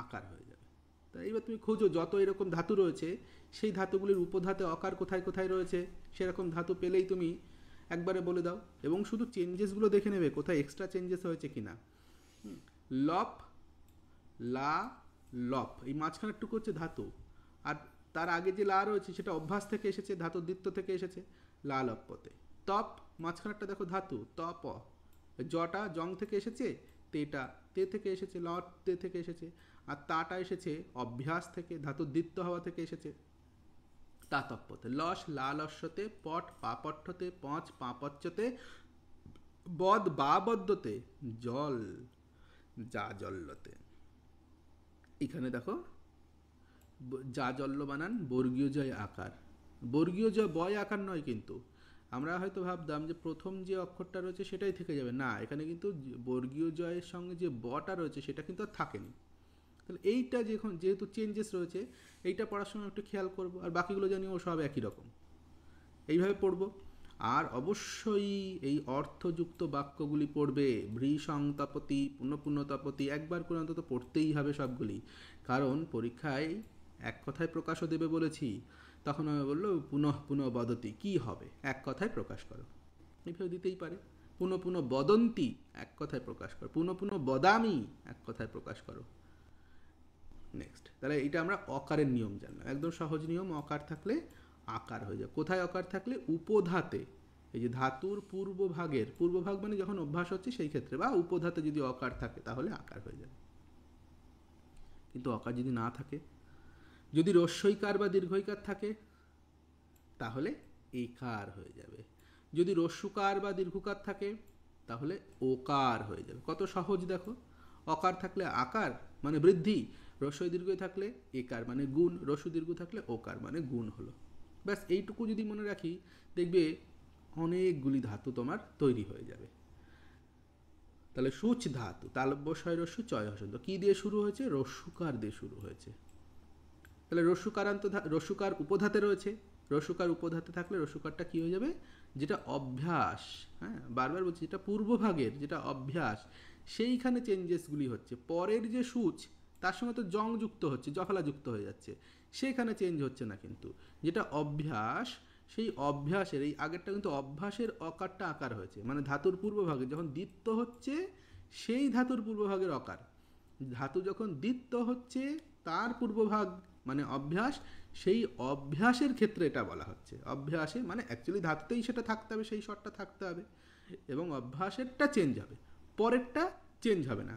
আকার হয়ে যাবে। তাই এবার তুমি খোঁজো যত এরকম ধাতু রয়েছে, সেই ধাতুগুলির উপধাতে অকার কোথায় কোথায় রয়েছে, সেরকম ধাতু পেলেই তুমি একবারে বলে দাও, এবং শুধু চেঞ্জেসগুলো দেখে নেবে কোথায় এক্সট্রা চেঞ্জেস হয়েছে কিনা। লপ, লা, লপ, এই মাঝখানেরটুকু হচ্ছে ধাতু, আর তার আগে যে লা রয়েছে সেটা অভ্যাস থেকে এসেছে, ধাতুর দ্বিত্ব থেকে এসেছে, লা লপ্পতে। তপ, মাঝখানেরটা দেখো ধাতু, তপ। জটা জং থেকে এসেছে, তেটা তে থেকে এসেছে, লট তে থেকে এসেছে, আর তাটা এসেছে অভ্যাস থেকে, ধাতুর দ্বিত্ব হওয়া থেকে এসেছে, তা তপ্পতে। লস লা লস্যতে, পট পাপট্ঠতে, পঞ্চ পাপচ্যতে, বদ বা বদ্যতে, জল যা জল্যতে। এখানে দেখো যা জল্য বানান বর্গীয় জয় আকার, বর্গীয় জয় বয় আকার নয় কিন্তু। আমরা হয়তো ভাবতাম যে প্রথম যে অক্ষরটা রয়েছে সেটাই থেকে যাবে, না, এখানে কিন্তু বর্গীয় জয়ের সঙ্গে যে বটা রয়েছে সেটা কিন্তু আর থাকেনি। তাহলে এইটা যেহেতু চেঞ্জেস রয়েছে, এইটা পড়ার সময় একটু খেয়াল করবো, আর বাকিগুলো জানিও সব একই রকম, এইভাবে পড়বো। আর অবশ্যই এই অর্থযুক্ত বাক্যগুলি পড়বে, ভৃসংতাপতি, পুনঃপুনতাপতি, একবার করে অন্তত পড়তেই হবে সবগুলি, কারণ পরীক্ষায় এক কথায় প্রকাশও দেবে বলেছি। তখন আমি বললো পুনঃ পুনঃ বদতি, কী হবে, এক কথায় প্রকাশ করো, এইভাবে দিতেই পারে। পুনঃ পুনঃ বদন্তি, এক কথায় প্রকাশ করো। পুনঃ পুনঃ বদামি, এক কথায় প্রকাশ করো। নেক্সট, তাহলে এটা আমরা অকারের নিয়ম জানলাম, একদম সহজ নিয়ম। অকার থাকলে আকার হয়ে যায়। কোথায় অকার থাকলে, উপধাতে, এই যে ধাতুর পূর্বভাগের, পূর্বভাগ মানে যখন অভ্যাস হচ্ছে সেই ক্ষেত্রে, বা উপধাতে যদি অকার থাকে তাহলে আকার হয়ে যাবে। কিন্তু অকার যদি না থাকে, যদি রস্যইকার বা দীর্ঘইকার থাকে, তাহলে একার হয়ে যাবে। যদি রস্যুকার বা দীর্ঘকার থাকে তাহলে ওকার হয়ে যাবে। কত সহজ দেখো, অকার থাকলে আকার মানে বৃদ্ধি, রস্যই দীর্ঘই থাকলে একার মানে গুণ, রস্যু দীর্ঘ থাকলে ওকার মানে গুণ হলো। ব্যাস এইটুকু যদি মনে রাখি, দেখবে অনেকগুলি ধাতু তোমার তৈরি হয়ে যাবে। তাহলে সূচ ধাতু, তালব্যশয় রস্যু চয় হসন্ত, কি দিয়ে শুরু হয়েছে, রস্যুকার দিয়ে শুরু হয়েছে। তাহলে রস্যুকারান্ত, রস্যুকার উপধাতে রয়েছে, রস্যুকার উপধাতে থাকলে রস্যুকারটা কি হয়ে যাবে, যেটা অভ্যাস, হ্যাঁ বারবার বলছি, যেটা পূর্বভাগের যেটা অভ্যাস, সেইখানে চেঞ্জেসগুলি হচ্ছে। পরের যে সূচ তার সঙ্গে তো জং যুক্ত হচ্ছে, জফলা যুক্ত হয়ে যাচ্ছে, সেখানে চেঞ্জ হচ্ছে না। কিন্তু যেটা অভ্যাস, সেই অভ্যাসের, এই আগেরটা কিন্তু অভ্যাসের অকারটা আকার হয়েছে, মানে ধাতুর পূর্বভাগে যখন দ্বিত্ব হচ্ছে সেই ধাতুর পূর্বভাগের অকার, ধাতু যখন দ্বিত্ব হচ্ছে তার পূর্বভাগ মানে অভ্যাস, সেই অভ্যাসের ক্ষেত্রে এটা বলা হচ্ছে। অভ্যাসে মানে অ্যাকচুয়ালি ধাতুতেই সেটা থাকতে হবে, সেই স্বরটা থাকতে হবে, এবং অভ্যাসেরটা চেঞ্জ হবে, পরেরটা চেঞ্জ হবে না।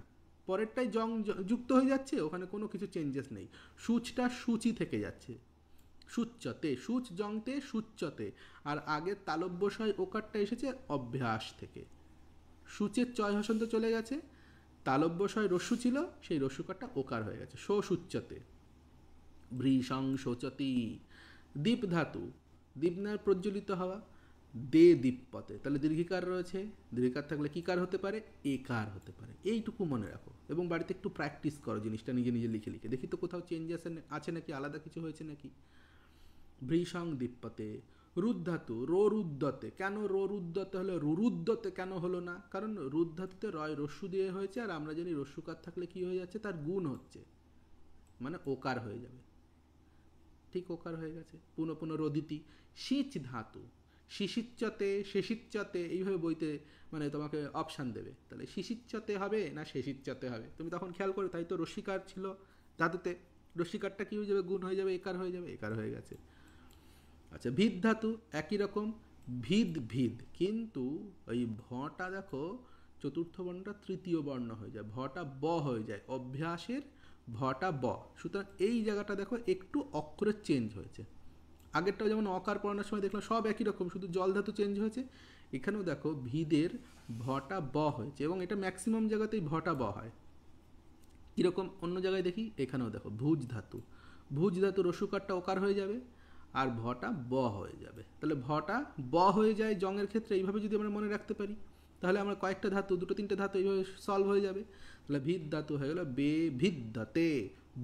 পরেরটাই জং যুক্ত হয়ে যাচ্ছে, ওখানে কোনো কিছু চেঞ্জেস নেই, সূচটা সূচি থেকে যাচ্ছে, সূচ্যতে, সূচ জংতে সূচ্যতে। আর আগের তালব্যশয় ওকারটা এসেছে অভ্যাস থেকে, সূচের চয় হসন্ত চলে গেছে, তালব্যশয় রস্যু ছিল, সেই রস্যুকারটা ওকার হয়ে গেছে, সূচ্যতে। ভৃসং শোচতি, দীপ ধাতু, দীপনার প্রজ্বলিত হওয়া, দে দীপপতে, তাহলে দীর্ঘিকার রয়েছে, দীর্ঘিকার থাকলে কী কার হতে পারে, একার হতে পারে। এইটুকু মনে রাখো, এবং বাড়িতে একটু প্র্যাকটিস করো জিনিসটা, নিজে নিজে লিখে লিখে, দেখি তো কোথাও চেঞ্জ আছে নাকি, আলাদা কিছু হয়েছে নাকি। ভৃসং দীপপতে, রুদ্ধাতু, রো রুদ্দতে, কেন রো রুদ্দতে হলো, রুরুদ্দতে কেন হলো না, কারণ রুদ্ধাতুতে রয় রস্যু দিয়ে হয়েছে, আর আমরা জানি রস্যুকার থাকলে কি হয়ে যাচ্ছে, তার গুণ হচ্ছে, মানে ওকার হয়ে যাবে, ঠিক ওকার হয়ে গেছে। পুনঃ পুনঃ রোদিতি, সিচ ধাতু, শিশিচ্যতে শেষিচ্যতে, এইভাবে বইতে মানে তোমাকে অপশান দেবে, তাহলে শিশিচ্যতে হবে না শেষিচ্যতে হবে, তুমি তখন খেয়াল করো, তাই তো রস্যিকার ছিল ধাতুতে, রস্যিকারটা কি হয়ে যাবে, গুণ হয়ে যাবে, একার হয়ে যাবে, একার হয়ে গেছে। আচ্ছা, ভিদ ধাতু একই রকম, ভিদ ভিদ, কিন্তু ওই ভটা দেখো চতুর্থ বর্ণটা তৃতীয় বর্ণ হয়ে যায়, ভটা ব হয়ে যায়, অভ্যাসের ভটা ব, সুতরাং এই জায়গাটা দেখো একটু অক্ষরের চেঞ্জ হয়েছে। আগেরটাও যেমন অকার পড়ানোর সময় দেখলাম সব একই রকম, শুধু জল ধাতু চেঞ্জ হয়েছে। এখানেও দেখো ভিদের ভটা ব হয়েছে, এবং এটা ম্যাক্সিমাম জায়গাতেই ভটা ব হয়। কীরকম অন্য জায়গায় দেখি, এখানেও দেখো ভুজ ধাতু, ভুজ ধাতু রসুকারটা ওকার হয়ে যাবে আর ভটা ব হয়ে যাবে। তাহলে ভটা ব হয়ে যায় জংয়ের ক্ষেত্রে, এইভাবে যদি আমরা মনে রাখতে পারি তাহলে আমরা কয়েকটা ধাতু, দুটো তিনটে ধাতু এইভাবে সলভ হয়ে যাবে। তাহলে ভিদ ধাতু হয়ে গেল বে ভিদ্যতে,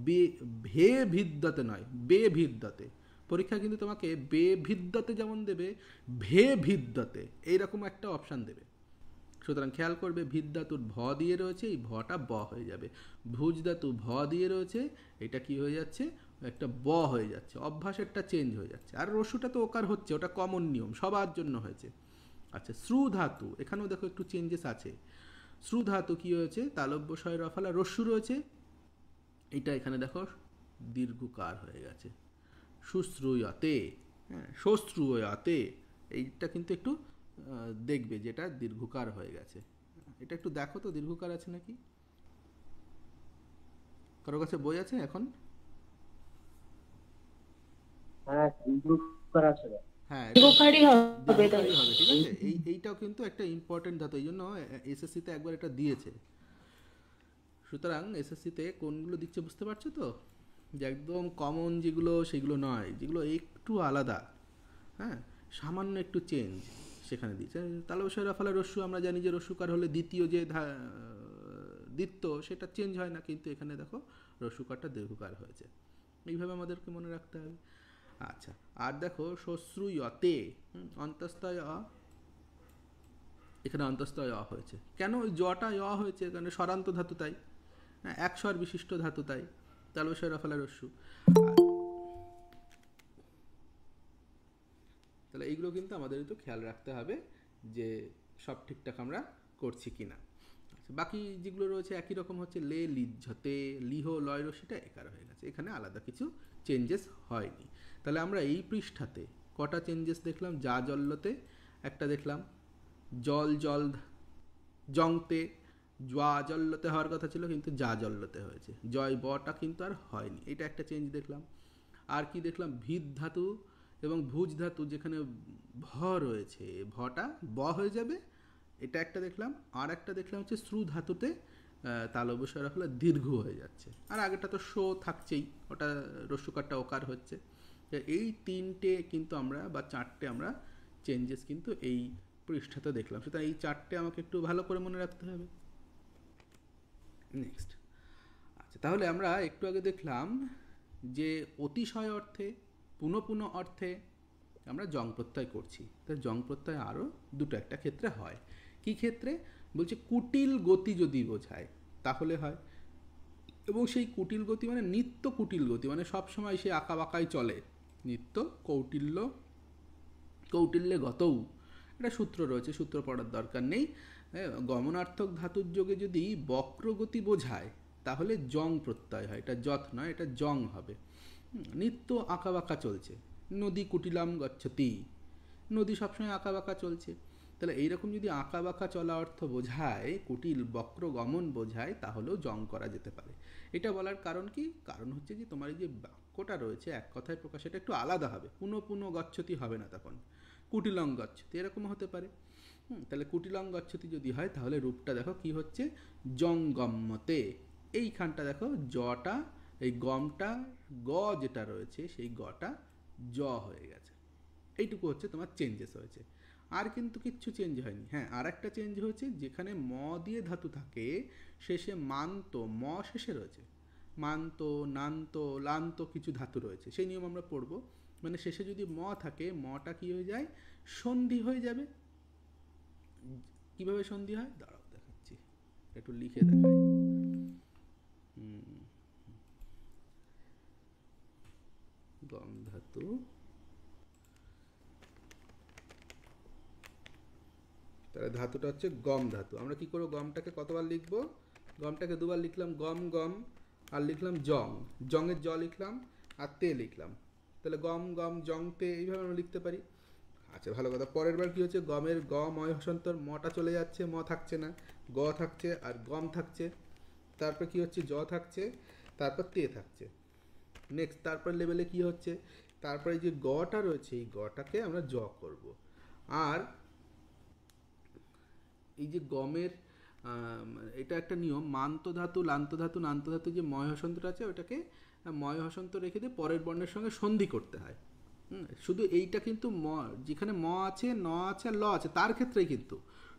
বে ভে ভিদ্যতে নয়, বে ভিদ্যতে। পরীক্ষা কিন্তু তোমাকে বে ভিদ্যতে যেমন দেবে, ভে ভিদ্যতে এইরকম একটা অপশান দেবে। সুতরাং খেয়াল করবে ভিদ ধাতুর ভ দিয়ে রয়েছে, এই ভটা ব হয়ে যাবে। ভুজ ধাতু ভ দিয়ে রয়েছে, এটা কি হয়ে যাচ্ছে, একটা ব হয়ে যাচ্ছে, অভ্যাসেরটা চেঞ্জ হয়ে যাচ্ছে। আর রস্যুটা তো ওকার হচ্ছে, ওটা কমন নিয়ম, সবার জন্য হয়েছে। আচ্ছা, শ্রু ধাতু, এখানেও দেখো একটু চেঞ্জেস আছে। শ্রু ধাতু কি হয়েছে, তালব্য শয় রফালা রস্যু রয়েছে, এটা এখানে দেখো দীর্ঘকার হয়ে গেছে, সুশ্রুয়তে, হ্যাঁ শশ্রুয়তে, এইটা কিন্তু একটু দেখবে যেটা দীর্ঘকার হয়ে গেছে। এটা একটু দেখো তো দীর্ঘকার আছে নাকি, কারো কাছে বই আছে এখন? হ্যাঁ দীর্ঘকার আছে। হ্যাঁ দীর্ঘকারই হবে দীর্ঘকারই হবে, ঠিক আছে। এইটাও কিন্তু একটা ইম্পর্টেন্ট ধাতু, এই জন্য এসএসসিতে একবার এটা দিয়েছে। সুতরাং এসএসসিতে কোনগুলো দিচ্ছে বুঝতে পারছো তো, যে একদম কমন যেগুলো সেগুলো নয়, যেগুলো একটু আলাদা, হ্যাঁ সামান্য একটু চেঞ্জ সেখানে দিচ্ছে। তালবসায় রাফালা রস্যু আমরা জানি যে রস্যুকার হলে দ্বিতীয় যে দ্বিত্ব সেটা চেঞ্জ হয় না, কিন্তু এখানে দেখো রস্যুকারটা দীর্ঘকার হয়েছে, এইভাবে আমাদেরকে মনে রাখতে হবে। আচ্ছা, আর দেখো শশ্রুয়তে অন্তস্তয় অ, এখানে অন্তস্তয় অ হয়েছে কেন, ওই জটা অ হয়েছে কারণ স্বরান্ত ধাতু, তাই হ্যাঁ এক স্বর বিশিষ্ট ধাতু, তাই তালবসায় রাফালা রস্যু। তাহলে এইগুলো কিন্তু আমাদের তো খেয়াল রাখতে হবে যে সব ঠিকঠাক আমরা করছি কিনা। আচ্ছা, বাকি যেগুলো রয়েছে একই রকম হচ্ছে, লে লিজ্জতে, লিহ লয় রশিটা একার হয়ে গেছে, এখানে আলাদা কিছু চেঞ্জেস হয়নি। তাহলে আমরা এই পৃষ্ঠাতে কটা চেঞ্জেস দেখলাম, যা জল্লতে একটা দেখলাম, জল জল জংতে জা জল্লতে হওয়ার কথা ছিল কিন্তু যা জল্লতে হয়েছে, জয় বটা কিন্তু আর হয়নি, এটা একটা চেঞ্জ দেখলাম। আর কি দেখলাম, ভিদ ধাতু এবং ভুজ ধাতু যেখানে ভ রয়েছে, ভটা ব হয়ে যাবে, এটা একটা দেখলাম। আর একটা দেখলাম হচ্ছে শ্রু ধাতুতে তালবসায় রাখলে দীর্ঘ হয়ে যাচ্ছে, আর আগেটা তো শো থাকছেই, ওটা রস্যুকারটা ওকার হচ্ছে। এই তিনটে কিন্তু আমরা বা চারটে আমরা চেঞ্জেস কিন্তু এই পৃষ্ঠাতে দেখলাম, সুতরাং এই চারটে আমাকে একটু ভালো করে মনে রাখতে হবে। নেক্সট, আচ্ছা তাহলে আমরা একটু আগে দেখলাম যে অতিশয় অর্থে, পুনঃ পুনঃ অর্থে আমরা জং প্রত্যয় করছি। তো জং প্রত্যয় আরও দুটো একটা ক্ষেত্রে হয়। কি ক্ষেত্রে বলছে, কুটিল গতি যদি বোঝায় তাহলে হয়, এবং সেই কুটিল গতি মানে নিত্য কুটিল গতি, মানে সবসময় সে আঁকা বাঁকাই চলে, নিত্য কৌটিল্য কৌটিল্যে গতৌ, একটা সূত্র রয়েছে, সূত্র পড়ার দরকার নেই। গমনার্থক ধাতুর যোগে যদি বক্রগতি বোঝায় তাহলে জং প্রত্যয় হয়, এটা যথ নয়, এটা জং হবে। নিত্য আঁকা বাঁকা চলছে, নদী কুটিলাম গচ্ছতি, নদী সবসময় আঁকা বাঁকা চলছে, তাহলে এইরকম যদি আঁকা বাঁকা চলা অর্থ বোঝায়, কুটিল বক্র গমন বোঝায়, তাহলেও জং করা যেতে পারে। এটা বলার কারণ কি, কারণ হচ্ছে যে তোমার এই যে বাক্যটা রয়েছে এক কথায় প্রকাশ, এটা একটু আলাদা হবে, পুনঃ পুনঃ গচ্ছতি হবে না, তখন কুটিলং গচ্ছতি এরকম হতে পারে। তাহলে কুটিলং গচ্ছতি যদি হয় তাহলে রূপটা দেখো কি হচ্ছে, জঙ্গম্মতে, এইখানটা দেখো জটা, এই গমটা গ যেটা রয়েছে সেই গটা জ হয়ে গেছে, এইটুকু হচ্ছে তোমার চেঞ্জেস হয়েছে, আর কিন্তু কিচ্ছু চেঞ্জ হয়নি। হ্যাঁ, আর একটা চেঞ্জ হয়েছে, যেখানে ম দিয়ে ধাতু থাকে শেষে মান্ত, ম শেষে রয়েছে, মান্ত নান্ত লান্ত কিছু ধাতু রয়েছে, সেই নিয়ম আমরা পড়বো। মানে শেষে যদি ম থাকে, মটা কি হয়ে যায়, সন্ধি হয়ে যাবে। কিভাবে সন্ধি হয় দাঁড়াও দেখাচ্ছি, একটু লিখে দেখাই। গম ধাতু, তাহলে ধাতুটা হচ্ছে গম ধাতু। আমরা কি করবো, গমটাকে কতবার লিখবো, গমটাকে দুবার লিখলাম, গম গম, আর লিখলাম জং, জংয়ের জ লিখলাম আর তে লিখলাম, তাহলে গম গম জং তে, এইভাবে আমরা লিখতে পারি। আচ্ছা ভালো কথা, পরের বার কি হচ্ছে, গমের গ ময় হসন্তর, মটা চলে যাচ্ছে, ম থাকছে না, গ থাকছে আর গম থাকছে, তারপর কি হচ্ছে জ থাকছে, তারপর তে থাকছে। নেক্সট তারপর লেভেলে কি হচ্ছে, তারপরে যে গটা রয়েছে এই গটাকে আমরা জ করব। আর এই যে গমের এটা একটা নিয়ম, মান্ত ধাতু লান্ত ধাতু নান্ত ধাতু যে ময় হসন্তটা আছে ওটাকে ময় হসন্ত রেখে দিয়ে পরের বর্ণের সঙ্গে সন্ধি করতে হয়। শুধু এইটা কিন্তু যেখানে ম আছে ন আছে আর ল আছে তার ক্ষেত্রেই কিন্তু,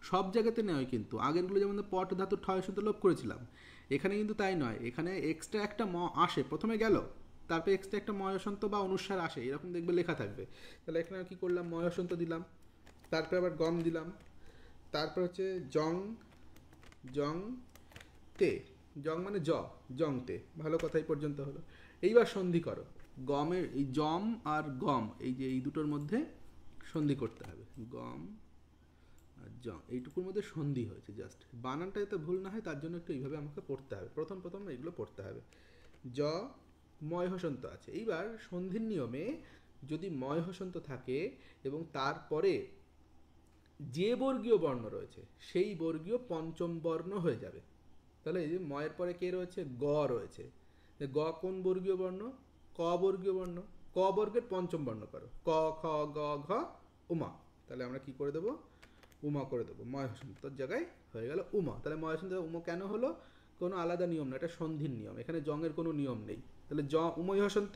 সব জায়গাতে নয় কিন্তু। আগেরগুলো যেমন পট ধাতু ঠয় হসন্ত লোপ করেছিলাম, এখানে কিন্তু তাই নয়। এখানে এক্সট্রা একটা ম আসে, প্রথমে গেল, তারপরে এক্সট্রা একটা ময় হসন্ত বা অনুস্বার আসে, এরকম দেখবে লেখা থাকবে। তাহলে এখানে কি করলাম, ময় হসন্ত দিলাম, তারপরে আবার গম দিলাম, তারপর হচ্ছে জং, জং তে, জং মানে জং তে, ভালো কথাই পর্যন্ত হলো। এইবার সন্ধি করো, গমের এই জম আর গম এই যে এই দুটোর মধ্যে সন্ধি করতে হবে। গম আর জম এইটুকুর মধ্যে সন্ধি হয়েছে, জাস্ট বানানটা যাতে ভুল না হয় তার জন্য একটু এইভাবে আমাকে পড়তে হবে, প্রথম প্রথম এইগুলো পড়তে হবে। জ ময় হসন্ত আছে। এইবার সন্ধির নিয়মে যদি ময় হসন্ত থাকে এবং তারপরে যে বর্গীয় বর্ণ রয়েছে সেই বর্গীয় পঞ্চম বর্ণ হয়ে যাবে। তাহলে এই যে ময়ের পরে কে রয়েছে, গ রয়েছে। গ কোন বর্গীয় বর্ণ, ক বর্গীয় বর্ণ, ক বর্গের পঞ্চম বর্ণ করো, ক খ গ ঘ উমা। তাহলে আমরা কি করে দেবো, উমা করে দেবো, ময় হসন্তর জায়গায় হয়ে গেল উমা। তাহলে ময় হসন্ত উমা কেন হলো, কোনো আলাদা নিয়ম না, এটা সন্ধির নিয়ম, এখানে জঙের কোনো নিয়ম নেই। তাহলে উময় হসন্ত।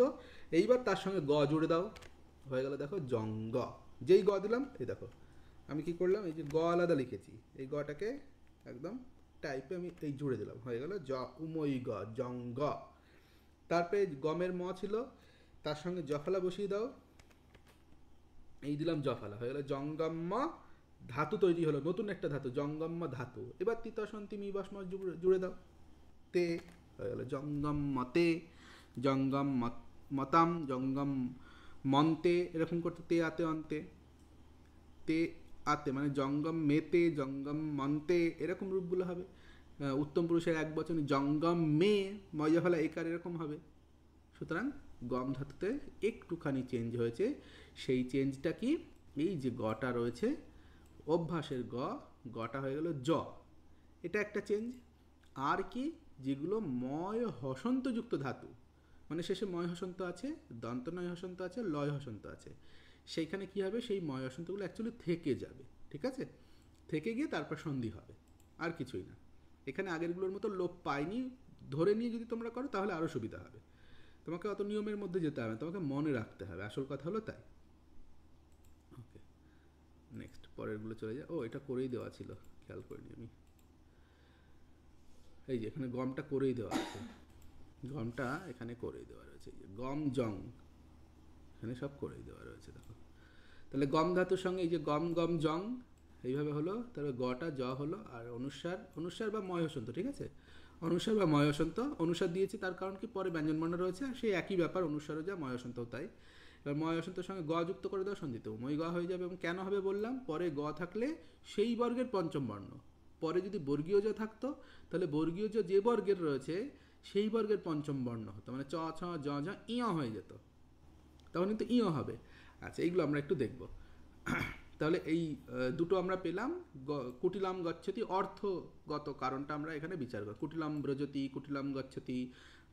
এইবার তার সঙ্গে গ জুড়ে দাও, হয়ে গেল দেখো জঙ্গ। যেই গ দিলাম এই দেখো আমি কি করলাম, এই যে গ আলাদা লিখেছি, এই গটাকে একদম টাইপে আমি এই জুড়ে দিলাম, হয়ে গেল উময় গ, জঙ্গ। তারপরে গমের ম ছিল, তার সঙ্গে জফলা বসিয়ে দাও, এই দিলাম জফলা, হয়ে গেল জঙ্গম্ম। ধাতু তৈরি হলো, নতুন একটা ধাতু, জঙ্গম্ম ধাতু। এবার তিতসন্তি মি বসমা জুড়ে দাও, তে, হয়ে গেল জঙ্গম্মতে, জঙ্গম মতাম, জঙ্গম মন্তে, এরকম করতে তে আতে অন্তে, তে আতে মানে জঙ্গম মেতে, জঙ্গম মন্তে, এরকম রূপগুলো হবে। উত্তম পুরুষের এক বচন জঙ্গম মে, মজা ফেলা একার, এরকম হবে। সুতরাং গম ধাতুতে একটুখানি চেঞ্জ হয়েছে, সেই চেঞ্জটা কি, এই যে গটা রয়েছে অভ্যাসের গটা হয়ে গেল জ, এটা একটা চেঞ্জ। আর কি, যেগুলো ময় হসন্তযুক্ত ধাতু, মানে শেষে ময় হসন্ত আছে, দন্ত নয় হসন্ত আছে, লয় হসন্ত আছে, সেইখানে কি হবে, সেই ময় হসন্তগুলো অ্যাকচুয়ালি থেকে যাবে, ঠিক আছে, থেকে গিয়ে তারপর সন্ধি হবে, আর কিছুই না। এখানে আগেরগুলোর মতো লোপ পায়নি ধরে নিয়ে যদি তোমরা করো তাহলে আরও সুবিধা হবে। তোমাকে অত নিয়মের মধ্যে যেতে হবে, তোমাকে মনে রাখতে হবে, আসল কথা হলো তাই। ওকে, নেক্সট পরেরগুলো চলে যায়। ও এটা করেই দেওয়া ছিল, খেয়াল করিনি আমি। এই যে এখানে গমটা করেই দেওয়া আছে, গমটা এখানে করেই দেওয়া রয়েছে, গম জং এখানে সব করেই দেওয়া রয়েছে, দেখো। তাহলে গম ধাতুর সঙ্গে এই যে গম গম জং এইভাবে হলো, তারপরে গটা জ হলো, আর অনুস্বার বা ময় হসন্ত, ঠিক আছে, অনুস্বার বা ময় হসন্ত। অনুস্বার দিয়েছি তার কারণ কি, পরে ব্যঞ্জনবর্ণ রয়েছে, আর সেই একই ব্যাপার, অনুস্বারও যা ময় হসন্তও তাই। এবার ময় হসন্তের সঙ্গে গ যুক্ত করে দেওয়া, সন্ধিতে উময় গ হয়ে যাবে। এবং কেন হবে বললাম, পরে গ থাকলে সেই বর্গের পঞ্চম বর্ণ, পরে যদি বর্গীয় জ থাকতো তাহলে বর্গীয় জ যে বর্গের রয়েছে সেই বর্গের পঞ্চম বর্ণ হতো, মানে চ ছ জ ঝ ইয় হয়ে যেত, তখন কিন্তু ইয় হবে। আচ্ছা, এইগুলো আমরা একটু দেখব। তাহলে এই দুটো আমরা পেলাম, কুটিলাম গচ্ছতি অর্থগত কারণটা আমরা এখানে বিচার করি, কুটিলাম ব্রজতি, কুটিলাম গচ্ছতি।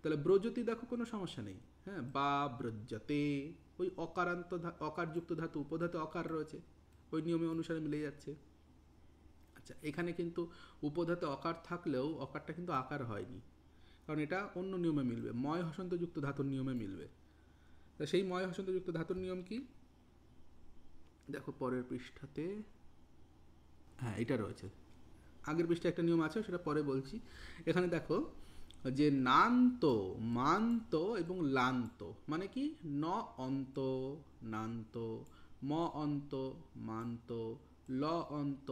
তাহলে ব্রজতি দেখো কোনো সমস্যা নেই, হ্যাঁ, বা ব্রজতে, ওই অকারান্ত অকারযুক্ত ধাতু, উপধাতু অকার রয়েছে, ওই নিয়মে অনুসারে মিলে যাচ্ছে। আচ্ছা, এখানে কিন্তু উপধাতু অকার থাকলেও অকারটা কিন্তু আকার হয়নি, কারণ এটা অন্য নিয়মে মিলবে, ময় হসন্তযুক্ত ধাতুর নিয়মে মিলবে। তা সেই ময় হসন্তযুক্ত ধাতুর নিয়ম কি, দেখো পরের পৃষ্ঠাতে, হ্যাঁ এটা রয়েছে, আগের পৃষ্ঠায় একটা নিয়ম আছে সেটা পরে বলছি। এখানে দেখো যে নান্ত, মান্ত এবং লান্ত, মানে কি, ন অন্ত নান্ত, ম অন্ত মান্ত, ল অন্ত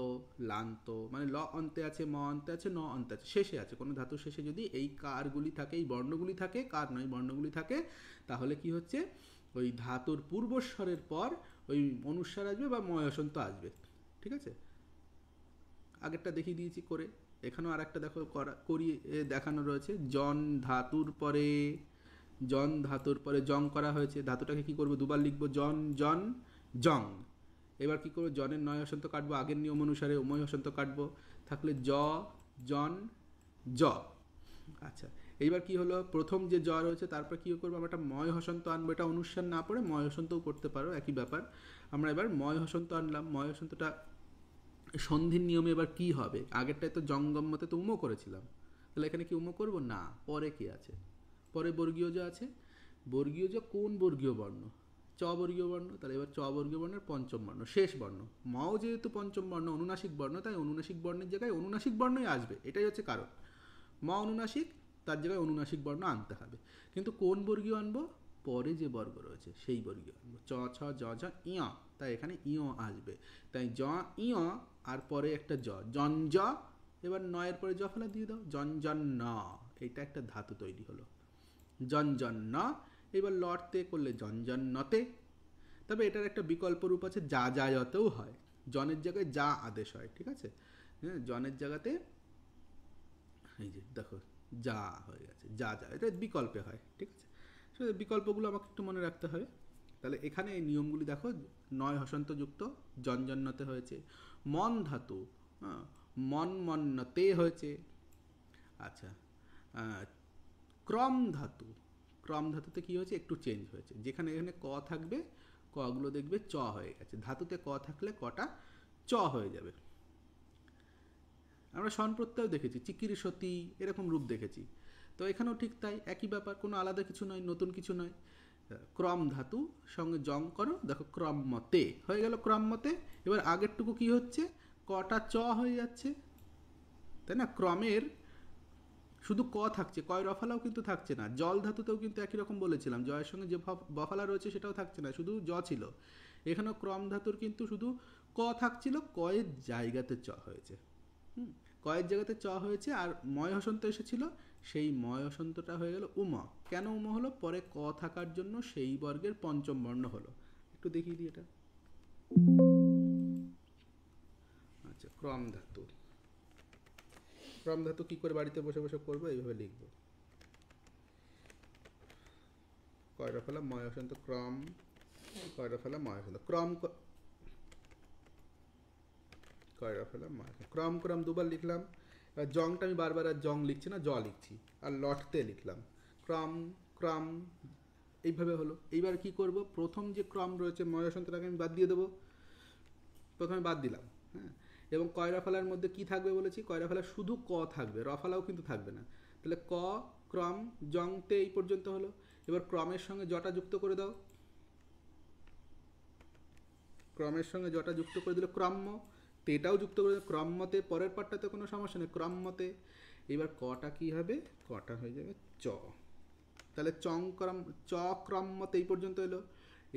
লান্ত, মানে ল অন্তে আছে, ম অন্তে আছে, ন অন্তে আছে, শেষে আছে, কোনো ধাতুর শেষে যদি এই কারগুলি থাকে, এই বর্ণগুলি থাকে, কার নয় বর্ণগুলি থাকে, তাহলে কি হচ্ছে, ওই ধাতুর পূর্বস্বরের পর ওই অনুস্বার আসবে বা ময় হসন্ত আসবে, ঠিক আছে। আগেরটা দেখিয়ে দিয়েছি করে, এখানেও আর একটা দেখো করিয়ে দেখানো রয়েছে, জন ধাতুর পরে, জন ধাতুর পরে জং করা হয়েছে, ধাতুটাকে কি করবো, দুবার লিখবো, জন জন জং। এবার কি করবো, জনের নয় হসন্ত কাটবো, আগের নিয়ম অনুসারে উময় হসন্ত কাটবো, থাকলে জ জন জ। আচ্ছা, এইবার কি হলো, প্রথম যে জ রয়েছে তারপর কি করবো, আমরা একটা ময় হসন্ত আনবো। এটা অনুস্বার না পড়ে ময় হসন্তও করতে পারো, একই ব্যাপার। আমরা এবার ময় হসন্ত আনলাম। ময় হসন্তটা সন্ধির নিয়মে এবার কি হবে, আগেরটায় তো জঙ্গম্মতে তো উমো করেছিলাম, তাহলে এখানে কি উমো করব না, পরে কি আছে, পরে বর্গীয় জ আছে। বর্গীয় জ কোন বর্গীয় বর্ণ, চ বর্গীয় বর্ণ, তাহলে এবার চ বর্গীয় বর্ণের পঞ্চম বর্ণ, শেষ বর্ণ। মও যেহেতু পঞ্চম বর্ণ, অনুনাসিক বর্ণ, তাই অনুনাসিক বর্ণের জায়গায় অনুনাসিক বর্ণই আসবে, এটাই হচ্ছে কারণ। ম অনুনাসিক, তার জায়গায় অনুনাসিক বর্ণ আনতে হবে। কিন্তু কোন বর্গীয় আনবো, পরে যে বর্গ রয়েছে সেই বর্গীয় আনবো। চ ছ জ ঝ ইয়, তাই এখানে ইয় আসবে। তাই জ ইয় আর পরে একটা জ, জন জ। এবার নয়ের পরে জ ফেলা দিয়ে দাও, জন জন ন, এইটা একটা ধাতু তৈরি হলো, জন জন ন। এবার লড়তে করলে জন জন নতে। তবে এটার একটা বিকল্প রূপ আছে, যা যায়তেও হয়, জনের জায়গায় যা আদেশ হয়, ঠিক আছে। হ্যাঁ, জনের জায়গাতে এই যে দেখো যা হয়ে গেছে, যা যা, এটা বিকল্পে হয়, ঠিক আছে। সে বিকল্পগুলো আমাকে একটু মনে রাখতে হবে। তাহলে এখানে এই নিয়মগুলি দেখো, নয় হসন্তযুক্ত জনজন্যতে হয়েছে। মন ধাতু, হ্যাঁ, মন মন্নতে হয়েছে। আচ্ছা, ক্রম ধাতু, ক্রম ধাতুতে কি হয়েছে, একটু চেঞ্জ হয়েছে। যেখানে এখানে ক থাকবে, কগুলো দেখবে চ হয়ে গেছে। ধাতুতে ক থাকলে কটা চ হয়ে যাবে। আমরা স্বন প্রত্যয় দেখেছি, চিকির সতী, এরকম রূপ দেখেছি। তো এখানেও ঠিক তাই, একই ব্যাপার, কোনো আলাদা কিছু নয়, নতুন কিছু নয়। ক্রম ধাতু সঙ্গে জং করো, দেখো ক্রমমতে হয়ে গেল, ক্রমমতে। এবার আগেরটুকু কি হচ্ছে, কটা চ হয়ে যাচ্ছে, তাই না। ক্রমের শুধু ক থাকছে, কয় রফালাও কিন্তু থাকছে না। জল ধাতুতেও কিন্তু একই রকম বলেছিলাম, জয়ের সঙ্গে যে বফালা রয়েছে সেটাও থাকছে না, শুধু জ ছিল। এখানেও ক্রম ধাতুর কিন্তু শুধু ক থাকছিল, কয়ের জায়গাতে চ হয়েছে। কয়ের জায়গাতে চ হয়েছে, আর ময় হসন্ত এসেছিল, সেই ময় হসন্তটা হয়ে গেল উম। কেন উম হলো, পরে ক থাকার জন্য সেই বর্গের পঞ্চম বর্ণ হলো। একটু দেখিয়ে দিই এটা। আচ্ছা, ক্রম ধাতু, ক্রম ধাতু কি করে বাড়িতে বসে বসে করবো, এইভাবে লিখবো। কয়টা ফেলা ময় হসন্ত ক্রম, কয়টা ফেলা ময় হসন্ত ক্রম, কয়টা ফেলা ময়, ক্রম ক্রম দুবার লিখলাম। এবার জংটা আমি বারবার আর জং লিখছি না, জ লিখছি, আর লটতে লিখলাম ক্রম ক্রম, এইভাবে হলো। এইবার কি করব, প্রথম যে ক্রম রয়েছে ময় হসন্তটাকে আমি বাদ দিয়ে দেবো, প্রথমে বাদ দিলাম। হ্যাঁ, এবং কয়রা ফেলার মধ্যে কি থাকবে বলেছি, কয়রা ফেলা শুধু ক থাকবে, রফালাও কিন্তু থাকবে না। তাহলে ক ক্রম জংতে এই পর্যন্ত হলো। এবার ক্রমের সঙ্গে জটা যুক্ত করে দাও, ক্রমের সঙ্গে জটা যুক্ত করে দিলে ক্রম্য, তেটাও যুক্ত করে দিলে ক্রম্যতে, পরের পার্টটাতে কোনো সমস্যা নেই, ক্রম্যতে। এবার কটা কি হবে, কটা হয়ে যাবে চ। তাহলে চংক্রম, চ ক্রম্যতে এই পর্যন্ত এলো।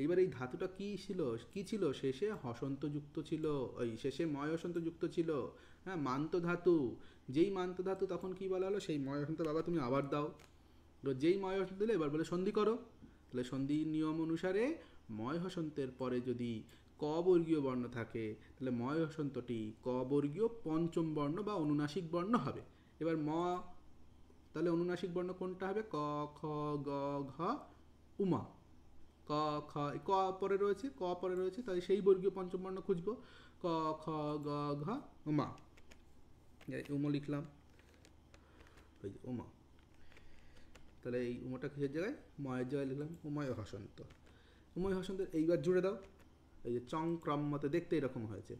এইবার এই ধাতুটা কি ছিল, কি ছিল, শেষে হসন্ত যুক্ত ছিল, ওই শেষে ময় হসন্ত যুক্ত ছিল। হ্যাঁ, মান্ত ধাতু, যেই মান্ত ধাতু তখন কি বলা হলো, সেই ময় হসন্ত বাবা তুমি আবার দাও। যেই ময় হসন্ত দিলে এবার বলে সন্ধি করো। তাহলে সন্ধি নিয়ম অনুসারে ময় হসন্তের পরে যদি ক বর্গীয় বর্ণ থাকে, তাহলে ময় হসন্তটি ক বর্গীয় পঞ্চম বর্ণ বা অনুনাসিক বর্ণ হবে। এবার ম, তাহলে অনুনাসিক বর্ণ কোনটা হবে, ক খ গ ঘ উমা। ক খ, ক পরে রয়েছে, ক পরে রয়েছে, তাই সেই বর্গীয় পঞ্চম বর্ণ খুঁজবো, ক খ গ ঘ উমা। উম লিখলাম, ওই যে উমা। তাহলে এই উমটা কিসের জায়গায়, ময়ের জায়গায় লিখলাম, উময় হসন্ত। উময় হসন্ত এইবার জুড়ে দাও, এই যে চং ক্রম মতে দেখতে এরকম হয়েছে।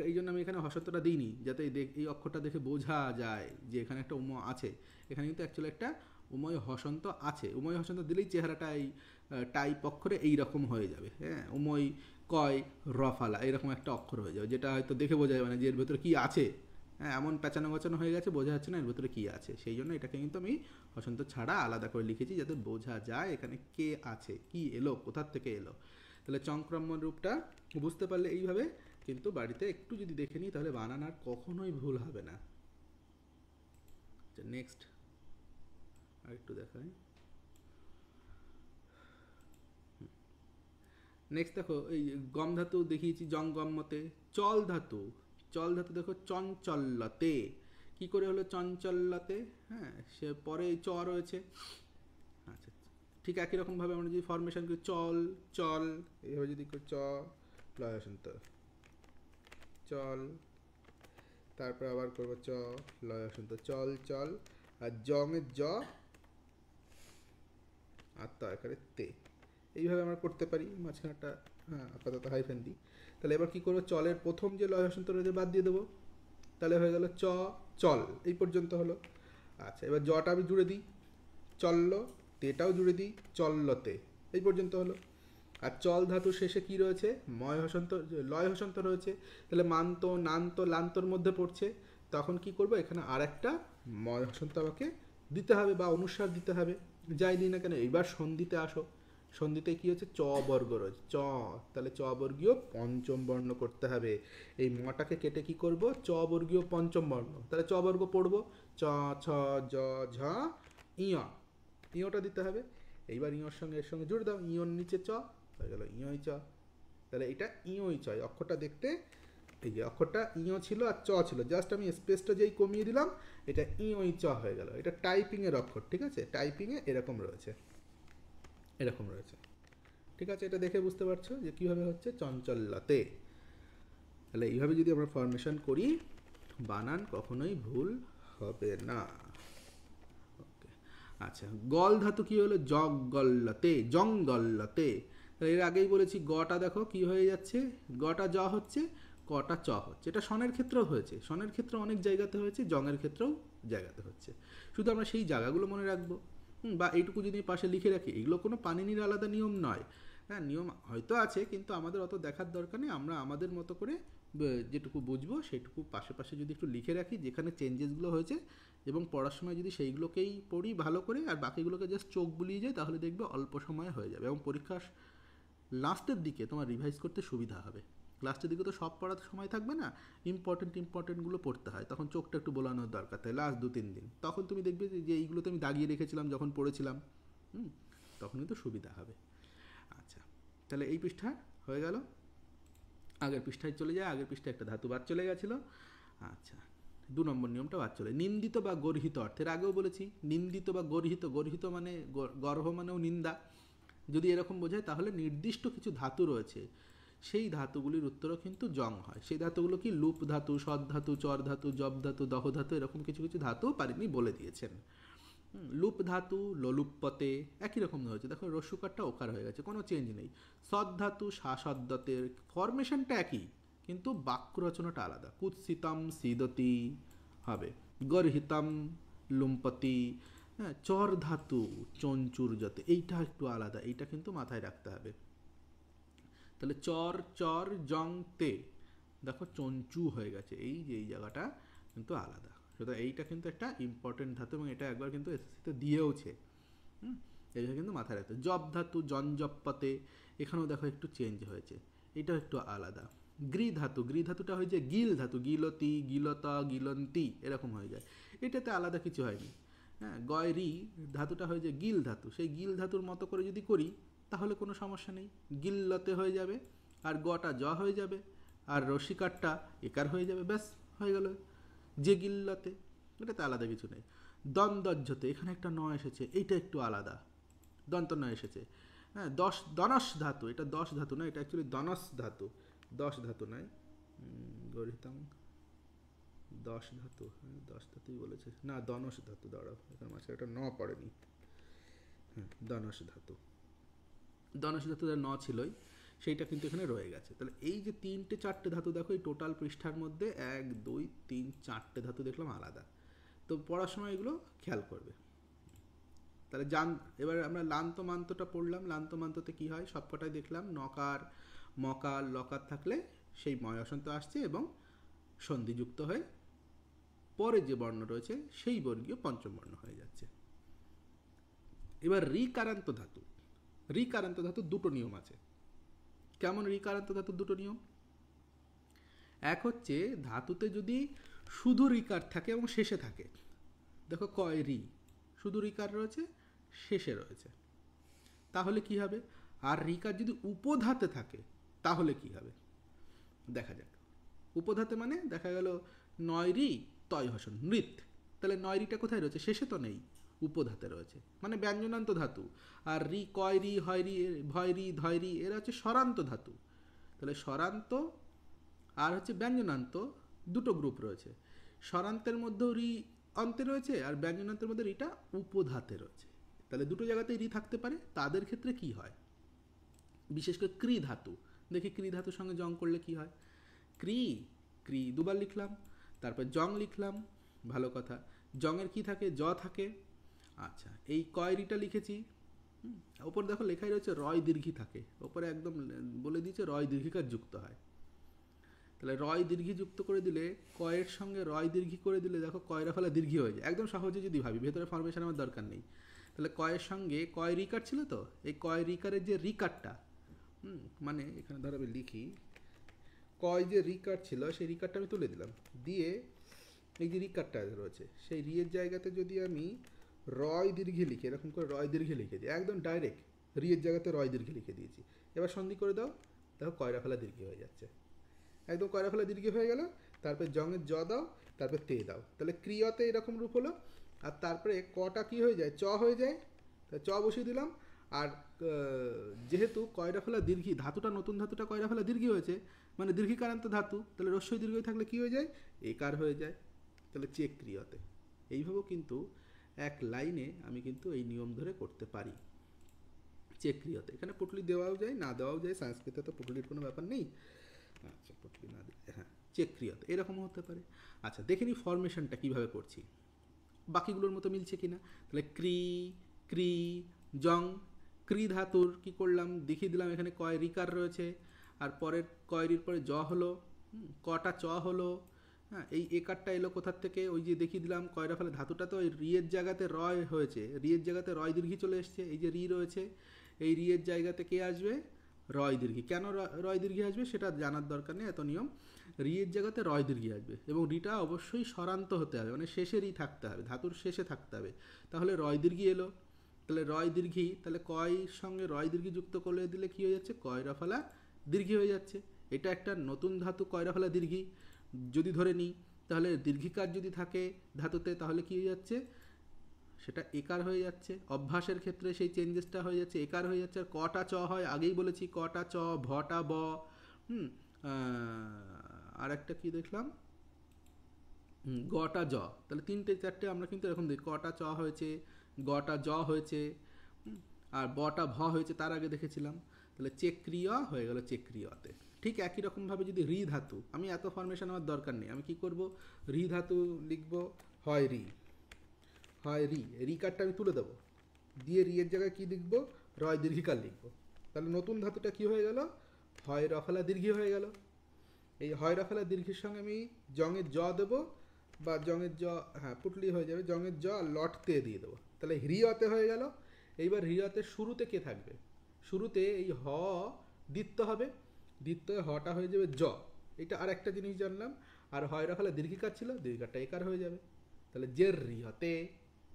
এই জন্য আমি এখানে হসন্তটা দিইনি, যাতে এই অক্ষরটা দেখে বোঝা যায় যে এখানে একটা উম আছে। এখানে কিন্তু অ্যাকচুয়ালি একটা উময় হসন্ত আছে। উময় হসন্ত দিলেই চেহারাটা এই টাইপ অক্ষরে এইরকম হয়ে যাবে। হ্যাঁ, উময় কয় রফালা এরকম একটা অক্ষর হয়ে যাবে, যেটা হয়তো দেখে বোঝা যাবে না যে এর ভেতরে কী আছে। হ্যাঁ, এমন প্যাঁচানো গোছানো হয়ে গেছে, বোঝা যাচ্ছে না এর ভেতরে কী আছে। সেই জন্য এটাকে কিন্তু আমি হসন্ত ছাড়া আলাদা করে লিখেছি, যাতে বোঝা যায় এখানে কে আছে, কি এলো, কোথার থেকে এলো। তাহলে চংক্রম্য রূপটা বুঝতে পারলে এইভাবে কিন্তু বাড়িতে একটু যদি দেখে নিই, তাহলে বানান আর কখনোই ভুল হবে না। নেক্সট আর একটু দেখাই। নেক্সট দেখো, এই গম ধাতু দেখিয়েছি জং গম্মতে। চল ধাতু, চল ধাতু দেখো চঞ্চল্যতে, কি করে হলো চঞ্চল্যতে। হ্যাঁ, সে পরে চ রয়েছে। আচ্ছা, ঠিক একই রকমভাবে আমরা যদি ফরমেশন করি, চল চল, এইভাবে যদি চ লয় হসন্ত, চল, তারপর আবার করবো চ লয় হসন্ত, চল চল, আর জঙের জ, আর ত এখানে তে। এইভাবে আমরা করতে পারি, মাঝখানটা হ্যাঁ আপাতত হাইফেন দিই। তাহলে এবার কী করবো, চলের প্রথম যে লয় হসন্ত রয়েছে বাদ দিয়ে দেবো, তাহলে হয়ে গেল চ চল, এই পর্যন্ত হলো। আচ্ছা এবার জটা আমি জুড়ে দিই, চলল, তেটাও জুড়ে দিই, চললতে, এই পর্যন্ত হলো। আর চল ধাতু শেষে কি রয়েছে, ময় হসন্ত, লয় হসন্ত রয়েছে, তাহলে মান্ত নান্ত লান্তর মধ্যে পড়ছে। তখন কি করব, এখানে আর একটা ময় হসন্ত আমাকে দিতে হবে বা অনুস্বার দিতে হবে, যাই দিই না কেন। এইবার সন্ধিতে আসো, সন্ধিতে কি হচ্ছে, চ বর্গ রয়েছে, চ, তাহলে চ বর্গীয় পঞ্চম বর্ণ করতে হবে। এই মটাকে কেটে কি করব, চ বর্গীয় পঞ্চম বর্ণ, তাহলে চ বর্গ পড়বো, চ ছ জ ঝ ইয়, ইয়টা দিতে হবে। এইবার ইয়র সঙ্গে এর সঙ্গে জুড়ে দাও, ইয়র নিচে চ হয়ে গেল ইয়ই চ। তাহলে এটা ইয়ই চ, অক্ষরটা দেখতে এই যে অক্ষরটা ইয় ছিল আর চ ছিল, জাস্ট আমি স্পেসটা যেই কমিয়ে দিলাম, এটা ইয়ই চ হয়ে গেল। এটা টাইপিংয়ের অক্ষর, ঠিক আছে, টাইপিংয়ে এরকম রয়েছে, এরকম রয়েছে, ঠিক আছে। এটা দেখে বুঝতে পারছো যে কীভাবে হচ্ছে, চঞ্চল্যতে। তাহলে এইভাবে যদি আমরা ফরমেশন করি, বানান কখনোই ভুল হবে না। ওকে, আচ্ছা গল ধাতু কি হলো, জগল্লতে, জঙ্গল্লতে। তাহলে এর আগেই বলেছি গটা দেখো কি হয়ে যাচ্ছে, গটা জ হচ্ছে, কটা চ হচ্ছে। এটা সনের ক্ষেত্রেও হয়েছে, সনের ক্ষেত্রে অনেক জায়গাতে হয়েছে, জঙের ক্ষেত্রেও জায়গাতে হচ্ছে। শুধু আমরা সেই জায়গাগুলো মনে রাখবো, বা এইটুকু যদি পাশে লিখে রাখি, এগুলো কোনো পানিনির আলাদা নিয়ম নয়। হ্যাঁ নিয়ম হয়তো আছে, কিন্তু আমাদের অত দেখার দরকার নেই। আমরা আমাদের মতো করে যেটুকু বুঝবো সেটুকু পাশে পাশে যদি একটু লিখে রাখি, যেখানে চেঞ্জেসগুলো হয়েছে, এবং পড়ার সময় যদি সেইগুলোকেই পড়ি ভালো করে, আর বাকিগুলোকে জাস্ট চোখ বুলিয়ে যায়, তাহলে দেখবে অল্প সময়ে হয়ে যাবে, এবং পরীক্ষার লাস্টের দিকে তোমার রিভাইজ করতে সুবিধা হবে। লাস্টের দিকে তো সব পড়াতে সময় থাকবে না, ইম্পর্টেন্টগুলো পড়তে হয়, তখন চোখটা একটু বোলানোর দরকার তাই লাস্ট 2-3 দিন। তখন তুমি দেখবে যে এইগুলোতে আমি দাগিয়ে রেখেছিলাম যখন পড়েছিলাম, তখন কিন্তু সুবিধা হবে। আচ্ছা তাহলে এই পৃষ্ঠা হয়ে গেল। আগের পৃষ্ঠায় চলে যায়, আগের পৃষ্ঠায় একটা ধাতু বাদ চলে গেছিলো। আচ্ছা 2 নম্বর নিয়মটা বাদ চলে, নিন্দিত বা গর্হিত অর্থের আগেও বলেছি, নিন্দিত বা গর্হিত, গর্হিত মানে গর্হ মানেও নিন্দা, যদি এরকম বোঝায় তাহলে নির্দিষ্ট কিছু ধাতু রয়েছে, সেই ধাতুগুলির উত্তরও কিন্তু জং হয়। সেই ধাতুগুলো কি, লুপ ধাতু, সৎ ধাতু, চর ধাতু, জব ধাতু, দহ ধাতু, এরকম কিছু কিছু ধাতু পারিনি বলে দিয়েছেন। লুপ ধাতু লোলুপ্পতে একই রকম হয়েছে, দেখো রস্যুকারটা ওকার হয়ে গেছে, কোনো চেঞ্জ নেই। সৎ ধাতু শাসদ্দতের ফরমেশনটা একই, কিন্তু বাক্য রচনাটা আলাদা, কুৎসিতম সিদতি হবে, গর্হিতম লুম্পতি। হ্যাঁ চর ধাতু চঞ্চুর্যতে, এইটা একটু আলাদা, এইটা কিন্তু মাথায় রাখতে হবে। তাহলে চর চর জং তে, দেখো চঞ্চু হয়ে গেছে, এই যে এই জায়গাটা কিন্তু আলাদা। সুতরাং এইটা কিন্তু একটা ইম্পর্টেন্ট ধাতু, এবং এটা একবার কিন্তু এসএসসিতে দিয়েওছে, এইটা কিন্তু মাথায় রাখতে। জব ধাতু জঞ্জপ্পতে, এখানেও দেখো একটু চেঞ্জ হয়েছে, এটাও একটু আলাদা। গ্রি ধাতু, গ্রি ধাতুটা হয়ে যায় গিল ধাতু, গিলতি গিলতা গিলন্তি এরকম হয়ে যায়, এটাতে আলাদা কিছু হয়নি। হ্যাঁ গয়রি ধাতুটা হয়ে যায় গিল ধাতু, সেই গিল ধাতুর মতো করে যদি করি তাহলে কোনো সমস্যা নেই, গিল্লতে হয়ে যাবে, আর গটা জ হয়ে যাবে, আর রসিকারটা একার হয়ে যাবে, ব্যাস হয়ে গেল যে গিল্লতে, এটাতে আলাদা কিছু নেই। দ্বন্দ্বজ্জতে, এখানে একটা ন এসেছে, এইটা একটু আলাদা, দন্ত ন এসেছে। হ্যাঁ দনস ধাতু, এটা 10 ধাতু না, এটা অ্যাকচুয়ালি দনস ধাতু, 10 ধাতু নয়। গরিতাম 10 ধাতু, হ্যাঁ 10 ধাতুই বলেছে না, দনস ধাতু, দাঁড়াও এখানে মাঝে একটা ন পড়েনি, হ্যাঁ দনস ধাতু, দনস ধাতু ন ছিলই, সেইটা কিন্তু এখানে রয়ে গেছে। তাহলে এই যে 3-4টে ধাতু দেখো এই টোটাল পৃষ্ঠার মধ্যে 1 2 3 4টে ধাতু দেখলাম আলাদা, তো পড়ার সময় এগুলো খেয়াল করবে। তাহলে এবার আমরা লান্ত মান্তটা পড়লাম, লান্ত মান্ততে কী হয় সবকটাই দেখলাম, নকার মকার লকার থাকলে সেই ময় অসন্ত আসছে এবং সন্ধিযুক্ত হয়ে পরে যে বর্ণ রয়েছে সেই বর্গীয় পঞ্চম বর্ণ হয়ে যাচ্ছে। এবার রিকারান্ত ধাতু, রিকারান্ত ধাতুর 2টো নিয়ম আছে। কেমন রিকারান্ত ধাতুর 2টো নিয়ম? এক হচ্ছে ধাতুতে যদি শুধু রিকার থাকে এবং শেষে থাকে, দেখো কয় রি, শুধু রিকার রয়েছে শেষে রয়েছে, তাহলে কি হবে? আর রিকার যদি উপধাতে থাকে তাহলে কি হবে দেখা যাক। উপধাতে মানে দেখা গেল নয়রি তয় হসন নৃত, তাহলে নয়রিটা কোথায় রয়েছে? শেষে তো নেই, উপধাতে রয়েছে, মানে ব্যঞ্জনান্ত ধাতু। আর রি কয়রি হয়রি ভয়রি ধয়রি এরা হচ্ছে স্বরান্ত ধাতু। তাহলে স্বরান্ত আর হচ্ছে ব্যঞ্জনান্ত 2টো গ্রুপ রয়েছে। স্বরান্তের মধ্যেও রি অন্তে রয়েছে আর ব্যঞ্জনান্তের মধ্যে রিটা উপধাতে রয়েছে, তাহলে দুটো জায়গাতেই রি থাকতে পারে। তাদের ক্ষেত্রে কি হয়, বিশেষ করে ক্রি ধাতু, দেখি ক্রি ধাতুর সঙ্গে জং করলে কি হয়। ক্রি, ক্রি দুবার লিখলাম, তারপর জং লিখলাম, ভালো কথা। জংয়ের কি থাকে, জ থাকে। আচ্ছা, এই কয় রিটা লিখেছি, ওপর দেখো লেখাই রয়েছে রয় দীর্ঘি থাকে, ওপরে একদম বলে দিয়েছে রয় দীর্ঘিকার যুক্ত হয়। তাহলে রয় দীর্ঘি যুক্ত করে দিলে, কয়ের সঙ্গে রয় দীর্ঘি করে দিলে দেখো কয়রা ফলা দীর্ঘি হয়ে যায়, একদম সহজে যদি ভাবি, ভেতরে ফরমেশন আমার দরকার নেই। তাহলে কয়ের সঙ্গে কয় রিকার ছিল, তো এই কয় রিকারের যে রিকারটা, মানে এখানে ধর আমি লিখি, কয় যে রিকার ছিল সেই রিকারটা আমি তুলে দিলাম, দিয়ে এই যে রিকারটা রয়েছে সেই রিয়ের জায়গাতে যদি আমি রয় দীর্ঘি লিখে, এরকম করে রয় দীর্ঘি লিখে দিই, একদম ডাইরেক্ট রিয়ের জায়গাতে রয় দীর্ঘি লিখে দিয়েছি। এবার সন্ধি করে দাও, দেখো কয়রা ফেলা দীর্ঘি হয়ে যাচ্ছে, একদম কয়রা ফেলা দীর্ঘি হয়ে গেল। তারপরে জঙের জ দাও, তারপর তে দাও, তাহলে ক্রিয়াতে এরকম রূপ হলো। আর তারপরে কটা কি হয়ে যায়, চ হয়ে যায়, তা চ বসিয়ে দিলাম। আর যেহেতু কয়রা ফেলা দীর্ঘি, ধাতুটা নতুন ধাতুটা কয়রা ফেলা দীর্ঘি হয়েছে, মানে দীর্ঘিকারান্ত ধাতু, তাহলে রস্যই দীর্ঘ থাকলে কি হয়ে যায়, একার হয়ে যায়। তাহলে চেক ক্রিয়াতে এইভাবেও কিন্তু এক লাইনে আমি কিন্তু এই নিয়ম ধরে করতে পারি। চেক ক্রিয়াতে এখানে পুটলি দেওয়াও যায়, না দেওয়াও যায়, সংস্কৃতে তো পুটলির কোনো ব্যাপার নেই। আচ্ছা, পুটলি না দিলে হ্যাঁ চেক ক্রিয়াতে এরকমও হতে পারে। আচ্ছা, দেখে নিই ফরমেশনটা কীভাবে করছি, বাকিগুলোর মতো মিলছে কিনা। তাহলে ক্রি, ক্রি, জং, ক্রি ধাতুর কি করলাম, দেখিয়ে দিলাম এখানে কয় রিকার রয়েছে, আর পরের কয়রির পরে জ হলো, কটা চ হলো। হ্যাঁ, এই একারটা এলো কোথার থেকে, ওই যে দেখিয়ে দিলাম কয়রা ফেলে ধাতুটা তো ওই রিয়ের জায়গাতে রয় হয়েছে, রিয়ের জায়গাতে রয় দীর্ঘি চলে এসছে, এই যে রি রয়েছে, এই রিয়ের জায়গাতে কে আসবে, রয় দীর্ঘি। কেন রয় দীর্ঘি আসবে সেটা জানার দরকার নেই, এত নিয়ম। রিয়ের জায়গাতে রয় দীর্ঘি আসবে এবং রিটা অবশ্যই স্বরান্ত হতে হবে, মানে শেষে রি থাকতে হবে, ধাতুর শেষে থাকতে হবে, তাহলে রয় দীর্ঘি এলো। তাহলে রয় দীর্ঘি, তাহলে কয়ের সঙ্গে রয় দীর্ঘি যুক্ত করে দিলে কি হয়ে যাচ্ছে, কয়রা ফেলা দীর্ঘি হয়ে যাচ্ছে। এটা একটা নতুন ধাতু কয়রা ফেলা দীর্ঘি যদি ধরে নিই, তাহলে দীর্ঘিকার যদি থাকে ধাতুতে তাহলে কি হয়ে যাচ্ছে, সেটা একার হয়ে যাচ্ছে। অভ্যাসের ক্ষেত্রে সেই চেঞ্জেসটা হয়ে যাচ্ছে, একার হয়ে যাচ্ছে। আর কটা চ হয়, আগেই বলেছি কটা চ, ভটা ব। আর একটা কি দেখলাম, গটা জ। তাহলে তিনটে চারটে আমরা কিন্তু এরকম দেখি, কটা চ হয়েছে, গটা জ হয়েছে, আর বটা ভ হয়েছে, তার আগে দেখেছিলাম। তাহলে চেক ক্রিয়া হয়ে গেল চেক ক্রিয়াতে। ঠিক একই রকমভাবে যদি রি ধাতু, আমি এত ফরমেশন আমার দরকার নেই, আমি কি করব, রি ধাতু লিখব, হয় রি, হয় রি, রিকারটা আমি তুলে দেবো, দিয়ে রিয়ের জায়গায় কি লিখবো, রয় দীর্ঘিকার লিখবো। তাহলে নতুন ধাতুটা কি হয়ে গেল, হয় রফালা দীর্ঘি হয়ে গেল। এই হয় রফালা দীর্ঘির সঙ্গে আমি জঙের জ দেবো, বা জঙের জ, হ্যাঁ পুটলি হয়ে যাবে, জঙের জ লটতে দিয়ে দেবো, তাহলে হ্রিয়তে হয়ে গেল। এইবার হ্রিয়তে শুরুতে কে থাকবে, শুরুতে এই হ দ্বিত্ব হবে, দ্বিত্ব হটা হয়ে যাবে জ। এটা আর একটা জিনিস জানলাম। আর হয় রফালা দীর্ঘিকার ছিল, দীর্ঘিকারটা একার হয়ে যাবে, তাহলে জের রিহতে।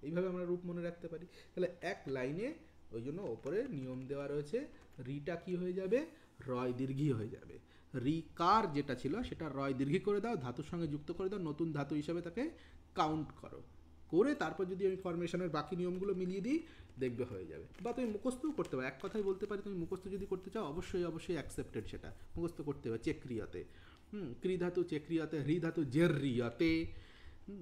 এইভাবে আমরা রূপ মনে রাখতে পারি। তাহলে এক লাইনে, ওই জন্য ওপরে নিয়ম দেওয়া রয়েছে, রিটা কি হয়ে যাবে, রয় দীর্ঘি হয়ে যাবে। রিকার যেটা ছিল সেটা রয় দীর্ঘি করে দাও, ধাতুর সঙ্গে যুক্ত করে দাও, নতুন ধাতু হিসাবে তাকে কাউন্ট করো, করে তারপর যদি আমি ফরমেশনের বাকি নিয়মগুলো মিলিয়ে দিই, দেখবে হয়ে যাবে। বা তুমি মুখস্থও করতে পারো, এক কথাই বলতে পারি, তুমি মুখস্থ যদি করতে চাও অবশ্যই অবশ্যই অ্যাকসেপ্টেড, সেটা মুখস্থ করতে হবে চেক ক্রিয়াতে। ক্রি ধাতু চেক ক্রিয়াতে, হ্রি ধাতু জের রিয়াতে।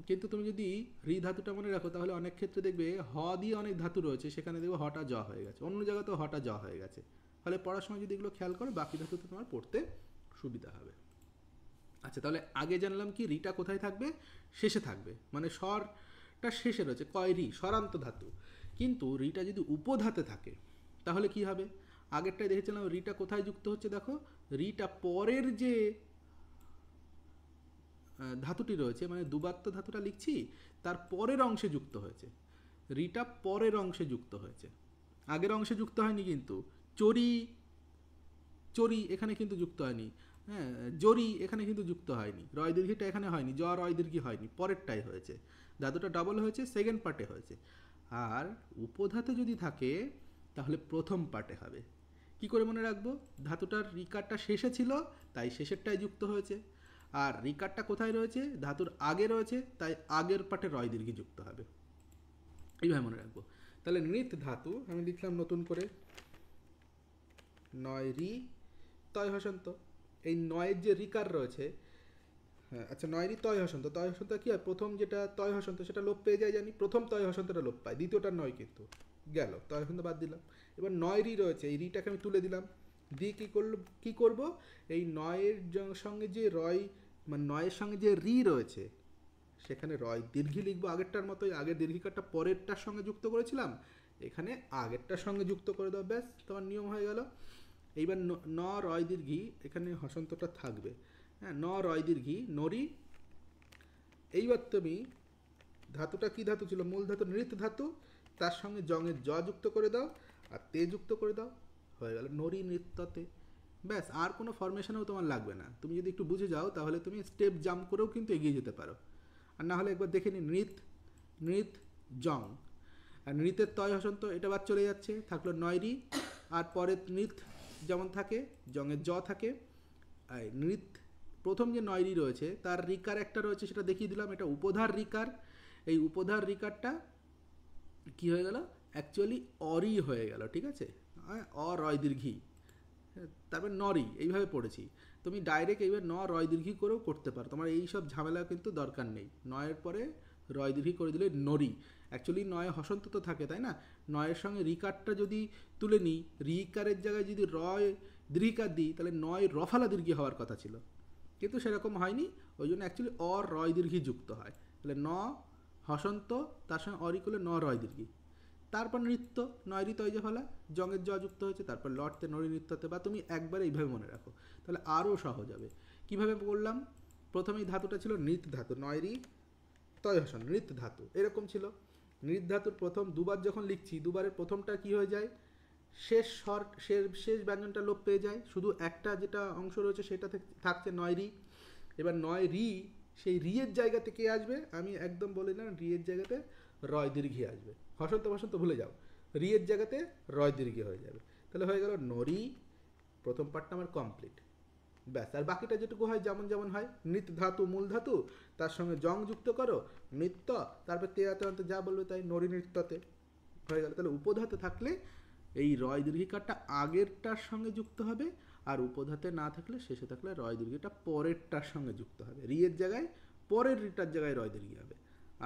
কিন্তু তুমি যদি হ্রি ধাতুটা মনে রাখো, তাহলে অনেক ক্ষেত্রে দেখবে হ দিয়ে অনেক ধাতু রয়েছে, সেখানে দেখবে হটা জ হয়ে গেছে, অন্য জায়গাতেও হটা জ হয়ে গেছে। ফলে পড়ার সময় যদি এগুলো খেয়াল করো, বাকি ধাতুতে তোমার পড়তে সুবিধা হবে। আচ্ছা, তাহলে আগে জানলাম কি, রিটা কোথায় থাকবে, শেষে থাকবে, মানে স্বরটা শেষে রয়েছে, কয় রি স্বরান্ত ধাতু। কিন্তু রিটা যদি উপধাতে থাকে তাহলে কি হবে, আগেরটাই দেখেছিলাম রিটা কোথায় যুক্ত হচ্ছে, দেখো রিটা পরের যে ধাতুটি রয়েছে, মানে দুবাত্ত ধাতুটা লিখছি তার পরের অংশে যুক্ত হয়েছে, রিটা পরের অংশে যুক্ত হয়েছে, আগের অংশে যুক্ত হয়নি। কিন্তু চরি, চরি এখানে কিন্তু যুক্ত হয়নি, হ্যাঁ জরি এখানে কিন্তু যুক্ত হয়নি, রয় দীর্ঘিটা এখানে হয়নি, জ রয় দীর্ঘি হয়নি, পরেরটাই হয়েছে, ধাতুটা ডাবল হয়েছে, সেকেন্ড পার্টে হয়েছে। আর উপধাতে যদি থাকে তাহলে প্রথম পার্টে হবে। কি করে মনে রাখবো, ধাতুটার রিকারটা শেষে ছিল তাই শেষেরটাই যুক্ত হয়েছে, আর রিকারটা কোথায় রয়েছে, ধাতুর আগে রয়েছে, তাই আগের পাটে রয় দীর্ঘি যুক্ত হবে। এইভাবে মনে রাখবো। তাহলে নৃত ধাতু আমি লিখলাম নতুন করে, নয় রি তয় হসন্ত। এই নয়ের যে রিকার রয়েছে, হ্যাঁ আচ্ছা, নয়রি তয় হসন্ত। তয় হসন্ত কি হয়, প্রথম যেটা তয় হসন্ত সেটা লোপ পেয়ে যায় জানি, প্রথম তয় হসন্তটা লোপ পায়, দ্বিতীয়টা নয় কিন্তু গেল, তয় হসন্ত বাদ দিলাম। এবার নয় রি রয়েছে, এই রিটাকে আমি তুলে দিলাম, দিয়ে কি করব, এই নয়ের সঙ্গে যে রয়, মানে নয়ের সঙ্গে যে রি রয়েছে সেখানে রয় দীর্ঘি লিখবো আগেরটার মতোই, আগের দীর্ঘিকারটা পরেরটার সঙ্গে যুক্ত করেছিলাম, এখানে আগেরটার সঙ্গে যুক্ত করে দাও, ব্যাস তোমার নিয়ম হয়ে গেল। এইবার ন রয় দীর্ঘি, এখানে হসন্তটা থাকবে, হ্যাঁ, ন রয় দীর্ঘি নরি। এইবার তুমি ধাতুটা কি ধাতু ছিল, মূল ধাতু নৃত ধাতু, তার সঙ্গে জঙের জ যুক্ত করে দাও আর তে যুক্ত করে দাও, হয়ে গেল নরি নৃত্যতে। ব্যাস, আর কোনো ফরমেশনেও তোমার লাগবে না, তুমি যদি একটু বুঝে যাও তাহলে তুমি স্টেপ জাম্প করেও কিন্তু এগিয়ে যেতে পারো। আর না হলে একবার দেখে নি, নৃত নৃত জং, আর নৃতের তয় হসন্ত এটা বাদ চলে যাচ্ছে, থাকলো নয়রি, আর পরে নৃত যেমন থাকে, জঙের জ থাকে। আর নৃত প্রথম যে নয়রি রয়েছে তার রিকার একটা রয়েছে, সেটা দেখিয়ে দিলাম, এটা উপধার রিকার। এই উপধার রিকারটা কি হয়ে গেল, অ্যাকচুয়ালি অরি হয়ে গেল, ঠিক আছে, অরয় দীর্ঘি, তারপর নরি, এইভাবে পড়েছি। তুমি ডাইরেক্ট এইবার ন রয় দীর্ঘি করেও করতে পারো, তোমার এই সব ঝামেলা কিন্তু দরকার নেই, নয়ের পরে রয় দীর্ঘি করে দিলে নরি। অ্যাকচুয়ালি নয় হসন্ত তো থাকে তাই না, নয়ের সঙ্গে রিকারটা যদি তুলে নিই, রিকারের জায়গায় যদি রয় দীর্ঘিকার দিই তাহলে নয় রফালা দীর্ঘি হওয়ার কথা ছিল, কিন্তু সেরকম হয়নি, ওই জন্য অ্যাকচুয়ালি অর রয় দীর্ঘি যুক্ত হয়, তাহলে ন হসন্ত তার সঙ্গে অরি করলে ন রয় দীর্ঘি, তারপর নৃত্য নয়রি তৈজে ফলা, জঙের জ যুক্ত হয়েছে, তারপর লটতে নরি নৃত্যতে, বা তুমি একবার এইভাবে মনে রাখো, তাহলে আরও সহজ হবে। কীভাবে বললাম, প্রথমেই ধাতুটা ছিল নৃত ধাতু, নয়রি তয় হসন নৃত ধাতু এরকম ছিল। নৃত ধাতুর প্রথম দুবার যখন লিখছি, দুবারের প্রথমটা কি হয়ে যায়, শেষ স্বর, শেষ ব্যঞ্জনটা লোপ পেয়ে যায়, শুধু একটা যেটা অংশ রয়েছে সেটা থাকছে নয়রি। এবার নয় রি, সেই রিয়ের জায়গা থেকে আসবে, আমি একদম বলে দিলাম রিয়ের জায়গাতে রয় দীর্ঘি আসবে, হসন্ত বসন্ত ভুলে যাও, রিয়ের জায়গাতে রয় দীর্ঘি হয়ে যাবে, তাহলে হয়ে গেল নরি, প্রথম পার্টটা আমার কমপ্লিট। ব্যাস, আর বাকিটা যেটুকু হয় যেমন যেমন হয়, নৃত ধাতু মূল ধাতু, তার সঙ্গে জং যুক্ত করো, নৃত্য, তারপর তেয়াতে অন্ত যা বলবে তাই, নরি নৃত্যতে হয়ে গেল। তাহলে উপধাতে থাকলে এই রয় দীর্ঘিকারটা আগেরটার সঙ্গে যুক্ত হবে, আর উপধাতে না থাকলে, শেষে থাকলে রয় দীর্ঘিটা পরেরটার সঙ্গে যুক্ত হবে, রিয়ের জায়গায় পরের রিটার জায়গায় রয় দীর্ঘি হবে,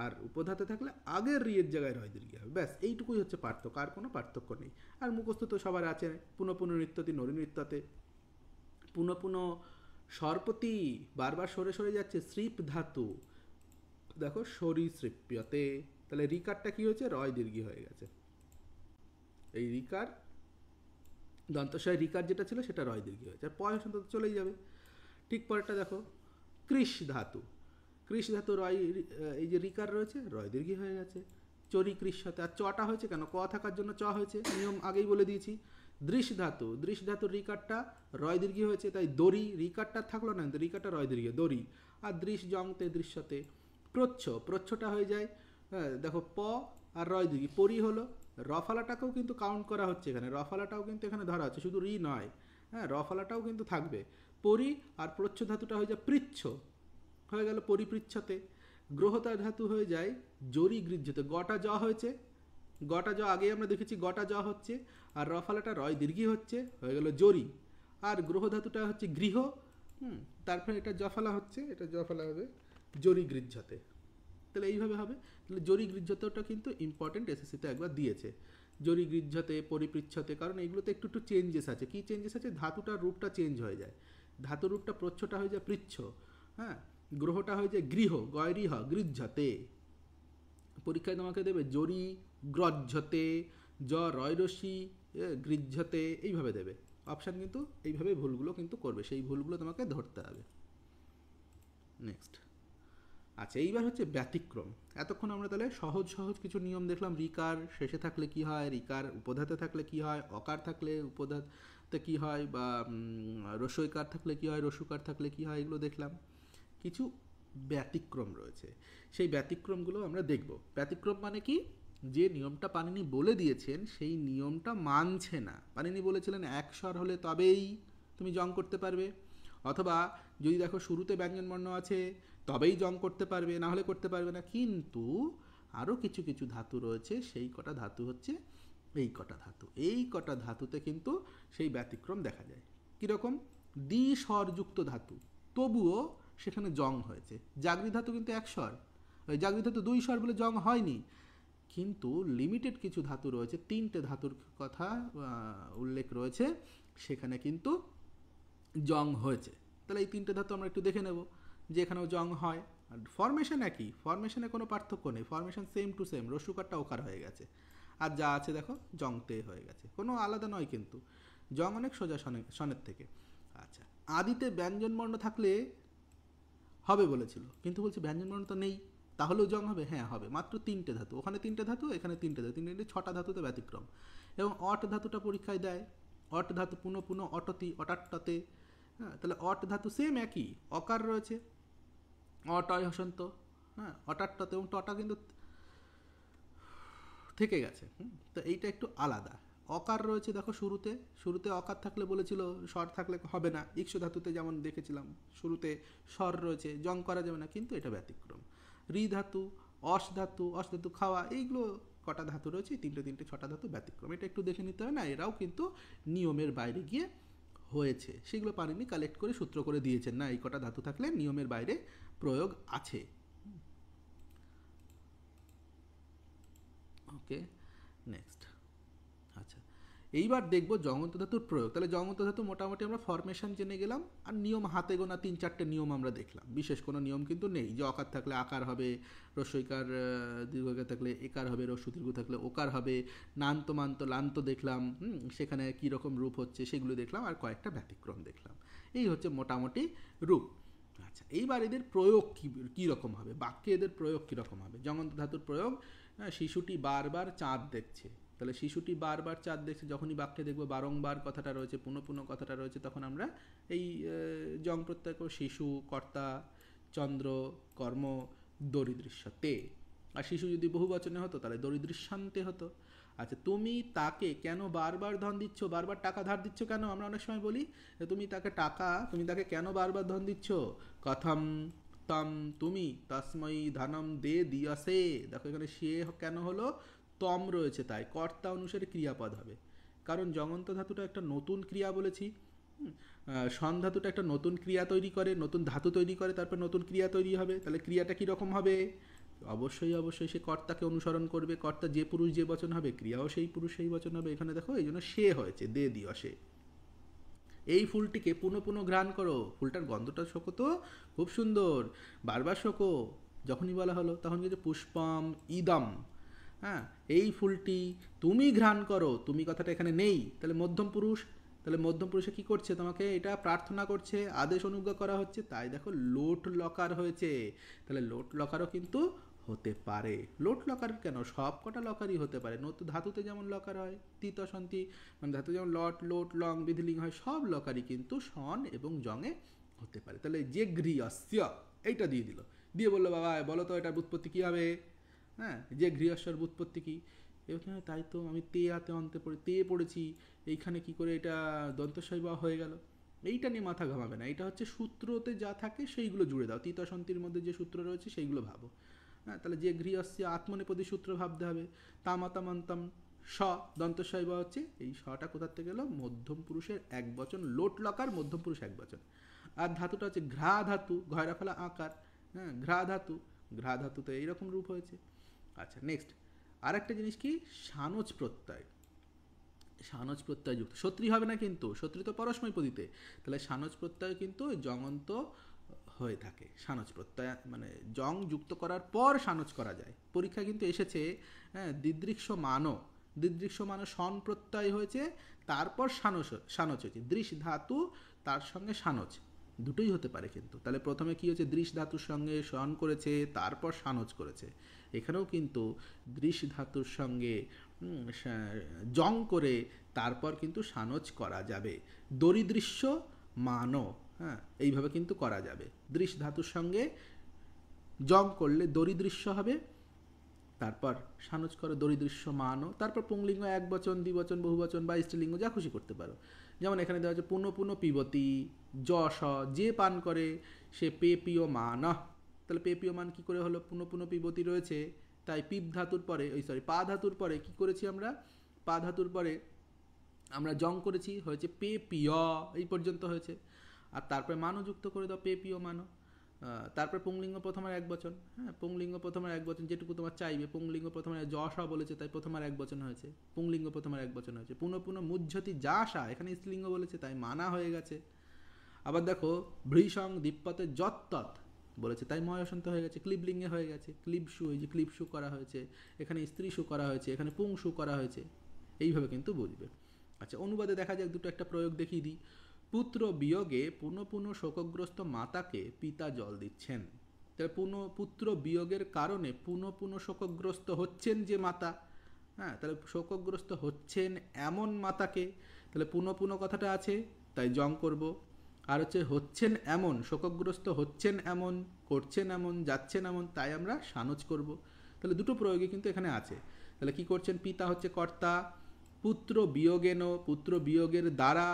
আর উপধাতে থাকলে আগের রিয়ের জায়গায় রয় দীর্ঘি হবে। ব্যাস, এইটুকুই হচ্ছে পার্থক্য, আর কোনো পার্থক্য নেই। আর মুখস্থ তো সবার আছে, পুনঃ পুনঃ নৃত্যতি নরি নৃত্যতে, পুনঃ পুনঃ সরপতি, বারবার সরে সরে যাচ্ছে, শ্রীপ ধাতু, দেখো সরীসৃপ্যতে, তাহলে রিকারটা কি হয়েছে, রয় দীর্ঘি হয়ে গেছে, এই রিকার দন্তস্বয় রিকার যেটা ছিল সেটা রয় দীর্ঘি হয়েছে, আর পয় হসন্ত চলেই যাবে। ঠিক পরেরটা দেখো, কৃষ ধাতু, কৃষ ধাতু রয়, এই যে রিকার রয়েছে রয় দীর্ঘি হয়ে গেছে, চরি কৃষ্যতে, আর চটা হয়েছে কেন, ক থাকার জন্য চ হয়েছে, নিয়ম আগেই বলে দিয়েছি। দৃশ ধাতু, দৃশ ধাতুর রিকারটা রয় দীর্ঘি হয়েছে, তাই দড়ি, রিকারটা থাকলো না কিন্তু রিকারটা রয় দীর্ঘি, দড়ি। আর দৃশ জংতে দৃশ্যতে, প্রচ্ছ, প্রচ্ছটা হয়ে যায়, হ্যাঁ দেখো প আর রয় দীর্ঘি, পরি হলো, রফালাটাকেও কিন্তু কাউন্ট করা হচ্ছে এখানে, রফালাটাও কিন্তু এখানে ধরা হচ্ছে, শুধু রি নয়, হ্যাঁ রফালাটাও কিন্তু থাকবে, পরি আর প্রচ্ছ ধাতুটা হয়ে যায় পৃচ্ছ, হয়ে গেল পরিপৃচ্ছতে। গ্রহতার ধাতু হয়ে যায় জরি গৃহ্যতে, গটা জ হয়েছে, গটা জ আগে আমরা দেখেছি গটা জ হচ্ছে, আর রফালাটা রয় দীর্ঘি হচ্ছে, হয়ে গেল জরি। আর গ্রহ ধাতুটা হচ্ছে গৃহ, তারপরে এটা জফালা হচ্ছে, এটা জফালা হবে জরি গৃহ্যতে, তাহলে এইভাবে হবে। তাহলে জরি গৃহ্যতেটা কিন্তু ইম্পর্টেন্ট, এসএসসিতে একবার দিয়েছে, জরি গৃহ্যতে পরিপৃচ্ছতে, কারণ এগুলোতে একটু একটু চেঞ্জেস আছে। কি চেঞ্জেস আছে, ধাতুটার রূপটা চেঞ্জ হয়ে যায়, ধাতুর রূপটা প্রচ্ছটা হয়ে যায় পৃচ্ছ, হ্যাঁ, গ্রহটা হয়ে যায় গৃহ, গয়রিহ গৃহ্যতে। পরীক্ষায় তোমাকে দেবে জরি গ্রহ্যতে, জ রয়রসি গৃহ্যতে, এইভাবে দেবে অপশান, কিন্তু এইভাবে ভুলগুলো কিন্তু করবে, সেই ভুলগুলো তোমাকে ধরতে হবে। নেক্সট, আচ্ছা এইবার হচ্ছে ব্যতিক্রম। এতক্ষণ আমরা তাহলে সহজ সহজ কিছু নিয়ম দেখলাম, রিকার শেষে থাকলে কি হয়, রিকার উপধাতে থাকলে কি হয়, অকার থাকলে উপধাতে কি হয়, বা রস্যইকার থাকলে কি হয়, রস্যুকার থাকলে কি হয়, এগুলো দেখলাম। কিছু ব্যতিক্রম রয়েছে, সেই ব্যতিক্রমগুলো আমরা দেখব। ব্যতিক্রম মানে কি, যে নিয়মটা পানিনি বলে দিয়েছেন সেই নিয়মটা মানছে না। পানিনি বলেছিলেন এক স্বর হলে তবেই তুমি জং করতে পারবে, অথবা যদি দেখো শুরুতে ব্যঞ্জনবর্ণ আছে তবেই জং করতে পারবে, না হলে করতে পারবে না। কিন্তু আরও কিছু কিছু ধাতু রয়েছে, সেই কটা ধাতু হচ্ছে এই কটা ধাতু, এই কটা ধাতুতে কিন্তু সেই ব্যতিক্রম দেখা যায়। কীরকম, দ্বি স্বরযুক্ত ধাতু তবুও সেখানে জং হয়েছে। জাগরি ধাতু কিন্তু এক স্বর, ওই জাগরি ধাতু দুই স্বর বলে জং হয়নি। কিন্তু লিমিটেড কিছু ধাতু রয়েছে, 3টে ধাতুর কথা উল্লেখ রয়েছে, সেখানে কিন্তু জং হয়েছে। তাহলে এই 3টে ধাতু আমরা একটু দেখে নেব যে এখানেও জং হয়। আর ফরমেশন একই, ফরমেশনে কোনো পার্থক্য নেই, ফরমেশন সেম টু সেম, রস্যুকারটা ওকার হয়ে গেছে, আর যা আছে দেখো জং তে হয়ে গেছে, কোনো আলাদা নয় কিন্তু, জং অনেক সোজা সনের থেকে। আচ্ছা, আদিতে ব্যঞ্জনবর্ণ থাকলে হবে বলেছিল, কিন্তু বলছে ব্যঞ্জনবর্ণ তো নেই, তাহলেও জং হবে? হ্যাঁ হবে, মাত্র 3টে ধাতু, ওখানে 3টে ধাতু, এখানে 3টে ধাতু, 6টা ধাতুতে ব্যতিক্রম। এবং অট ধাতুটা পরীক্ষায় দেয়, অট ধাতু পুনঃ পুনঃ অটতি অটাট্টাতে। হ্যাঁ, তাহলে অট ধাতু সেম একই, অকার রয়েছে, অটয় হসন্ত, হ্যাঁ অটাট্টাতে, এবং টটা কিন্তু থেকে গেছে। তো এইটা একটু আলাদা। অকার রয়েছে দেখো শুরুতে, শুরুতে অকার থাকলে বলেছিল স্বর থাকলে হবে না, ইক্ষ ধাতুতে যেমন দেখেছিলাম শুরুতে স্বর রয়েছে, জং করা যাবে না, কিন্তু এটা ব্যতিক্রম। রি ধাতু, অস ধাতু, অস ধাতু খাওয়া, এইগুলো কটা ধাতু রয়েছে, 6টা ধাতু ব্যতিক্রম, এটা একটু দেখে নিতে হবে না, এরাও কিন্তু নিয়মের বাইরে গিয়ে হয়েছে, সেগুলো পারেনি, কালেক্ট করে সূত্র করে দিয়েছেন না এই কটা ধাতু থাকলে নিয়মের বাইরে প্রয়োগ আছে। ওকে, নেক্সট। আচ্ছা, এইবার দেখবো জঙ্গন্ত ধাতুর প্রয়োগ। তাহলে জঙ্গন্ত ধাতু মোটামুটি আমরা ফরমেশন জেনে গেলাম, আর নিয়ম হাতে গোনা 3-4টে নিয়ম আমরা দেখলাম, বিশেষ কোনো নিয়ম কিন্তু নেই, যে অকার থাকলে আকার হবে, রস্যইকার দীর্ঘকার থাকলে একার হবে, রস্য দীর্ঘ থাকলে ওকার হবে, নান্ত মান্ত লান্ত দেখলাম, সেখানে কী রকম রূপ হচ্ছে সেগুলো দেখলাম, আর কয়েকটা ব্যতিক্রম দেখলাম। এই হচ্ছে মোটামুটি রূপ। আচ্ছা, এইবার এদের প্রয়োগ কী রকম হবে, বাক্যে এদের প্রয়োগ কীরকম হবে। জঙ্গন্ত ধাতুর প্রয়োগ, শিশুটি বারবার চাঁদ দেখছে, তাহলে শিশুটি বারবার চাঁদ দেখছে, যখনই বাক্যে দেখবো বারংবার কথাটা রয়েছে, পুনঃ পুনঃ কথাটা রয়েছে, তখন আমরা এই জং প্রত্যয় শিশু, কর্তা, চন্দ্র, কর্ম, দরিদৃশ্যতে। আর শিশু যদি বহু বচনে হতো তাহলে দরিদৃশ্যান্তে হতো। আচ্ছা, তুমি তাকে কেন বারবার ধন দিচ্ছ, বারবার টাকা ধার দিচ্ছ কেন, আমরা অনেক সময় বলি তুমি তাকে কেন বারবার ধন দিচ্ছ, কথম তম তুমি তস্মৈ ধনম দে দিয়সে। দেখো এখানে সে কেন হলো, তম রয়েছে, তাই কর্তা অনুসারে ক্রিয়াপদ হবে, কারণ জগন্ত ধাতুটা একটা নতুন ক্রিয়া বলেছি, সন ধাতুটা একটা নতুন ক্রিয়া তৈরি করে, নতুন ধাতু তৈরি করে, তারপর নতুন ক্রিয়া তৈরি হবে, তাহলে ক্রিয়াটা কীরকম হবে, অবশ্যই সে কর্তাকে অনুসরণ করবে, কর্তা যে পুরুষ যে বচন হবে, ক্রিয়াও সেই পুরুষ সেই বচন হবে। এখানে দেখো এই জন্য সে হয়েছে, দে দিও সে। এই ফুলটিকে পুনঃ পুনঃ ঘ্রাণ করো, ফুলটার গন্ধটা শোকো তো খুব সুন্দর, বারবার শোকো, যখনই বলা হলো তখন কিন্তু পুষ্পম ইদম, হ্যাঁ এই ফুলটি তুমি ঘ্রাণ করো, তুমি কথাটা এখানে নেই, তাহলে মধ্যম পুরুষ, তাহলে মধ্যম পুরুষে কী করছে, তোমাকে এটা প্রার্থনা করছে, আদেশ অনুজ্ঞা করা হচ্ছে, তাই দেখো লোট লকার হয়েছে। তাহলে লোট লকারও কিন্তু হতে পারে, লোট লকার কেন, সব কটা লকারই হতে পারে, নতুন ধাতুতে যেমন লকার হয়, তিত সন্তি মানে ধাতু যেমন লট লোট লং বিধিলিং হয়, সব লকারই কিন্তু সন এবং জঙে হতে পারে। তাহলে যে গৃহস্য এইটা দিয়ে দিল, দিয়ে বললো বাবা বলো তো এটার উৎপত্তি কী হবে, হ্যাঁ যে গৃহস্বর উৎপত্তি কী, এখানে তাই তো আমি তে হাতে অন্তে পড়েছি, এইখানে কি করে এটা দন্তস্বয় বা হয়ে গেল, এইটা নিয়ে মাথা ঘামাবে না, এটা হচ্ছে সূত্রতে যা থাকে সেইগুলো জুড়ে দাও, তিতসন্তির মধ্যে যে সূত্র রয়েছে সেইগুলো ভাবো। হ্যাঁ, তাহলে যে গৃহস্য আত্মনেপদী সূত্র ভাবতে হবে, তামাতামন্তম স দন্তস্বয় বা হচ্ছে, এই সটা কোথার থেকে গেলো, মধ্যম পুরুষের এক বচন, লোট লকার মধ্যম পুরুষ এক বচন। আর ধাতুটা হচ্ছে ঘ্রা ধাতু, ঘয়রা ফেলা আকার, হ্যাঁ ঘ্রা ধাতু তো এইরকম রূপ হয়েছে। আচ্ছা, নেক্সট আরেকটা জিনিস কি, সানজ প্রত্যয়, সানজ প্রত্যয় যুক্ত, সত্রী হবে না কিন্তু, সত্রী তো পরস্ময় পদিতে, তাহলে সানজ প্রত্যয় কিন্তু জঙন্ত হয়ে থাকে, সানজ প্রত্যয় মানে জং যুক্ত করার পর সানজ করা যায়, পরীক্ষা কিন্তু এসেছে, হ্যাঁ দিদৃক্ষ মানো সন প্রত্যয় হয়েছে, তারপর সানজ হয়েছে, দৃশ ধাতু তার সঙ্গে সানজ, দুটোই হতে পারে কিন্তু, তাহলে প্রথমে কি হচ্ছে, দৃশ ধাতুর সঙ্গে সন করেছে, তারপর সানজ করেছে, এখানেও কিন্তু দৃশ ধাতুর সঙ্গে জং করে তারপর কিন্তু সানজ করা যাবে, দরিদৃশ্য মানো, হ্যাঁ এইভাবে কিন্তু করা যাবে, দৃশ ধাতুর সঙ্গে জং করলে দরিদৃশ্য হবে, তারপর সানজ করো দরিদৃশ্য মানো, তারপর পুংলিঙ্গ এক বচন দ্বিবচন বহুবচন বা স্ত্রীলিঙ্গ যা খুশি করতে পারো, যেমন এখানে দেওয়া হচ্ছে পুনঃ পুনঃ পিবতি, যশ যে পান করে সে পেপীয় মান, তাহলে পেপীয় মান কী করে হলো, পুনঃ পুনঃ পিবতি রয়েছে, তাই পিপ ধাতুর পরে পা ধাতুর পরে কি করেছি আমরা, পা ধাতুর পরে আমরা জং করেছি, হয়েছে পেপীয়, এই পর্যন্ত হয়েছে, আর তারপরে মানও যুক্ত করে দাও, পেপীয় মানো, তারপর পুংলিঙ্গ প্রথমার এক বচন, হ্যাঁ পুংলিঙ্গ প্রথমার এক বচন যেটুকু তোমার চাইবে। পুংলিঙ্গ প্রথমার যশ বলেছে তাই প্রথমার এক বচন হয়েছে, পুংলিঙ্গ প্রথমার এক বচন হয়েছে। পুনঃ পুনঃ মুজ্ঝতি যাসা, এখানে স্ত্রীলিঙ্গ বলেছে তাই মানা হয়ে গেছে। আবার দেখো ভৃসং দীপ্পতে যত্তৎ বলেছে তাই মহাসন্ত হয়ে গেছে, ক্লিবলিঙ্গে হয়ে গেছে। ক্লিবসু, এই যে ক্লিবসু করা হয়েছে, এখানে স্ত্রীসু করা হয়েছে, এখানে পুংসু করা হয়েছে, এইভাবে কিন্তু বুঝবে। আচ্ছা অনুবাদে দেখা যাক, দুটো একটা প্রয়োগ দেখিয়ে দিই। পুত্র বিয়োগে পুনঃ পুনঃ শোকগ্রস্ত মাতাকে পিতা জল দিচ্ছেন। তাহলে পুত্র বিয়োগের কারণে পুনঃ পুনঃ শোকগ্রস্ত হচ্ছেন যে মাতা, হ্যাঁ তাহলে শোকগ্রস্ত হচ্ছেন এমন মাতাকে, তাহলে পুনঃ পুনঃ কথাটা আছে তাই জং করব। আর হচ্ছেন এমন, শোকগ্রস্ত হচ্ছেন এমন, করছেন এমন, যাচ্ছেন এমন, তাই আমরা সানজ করব। তাহলে দুটো প্রয়োগে কিন্তু এখানে আছে। তাহলে কি করছেন, পিতা হচ্ছে কর্তা, পুত্র বিয়োগেন, পুত্র বিয়োগের দ্বারা,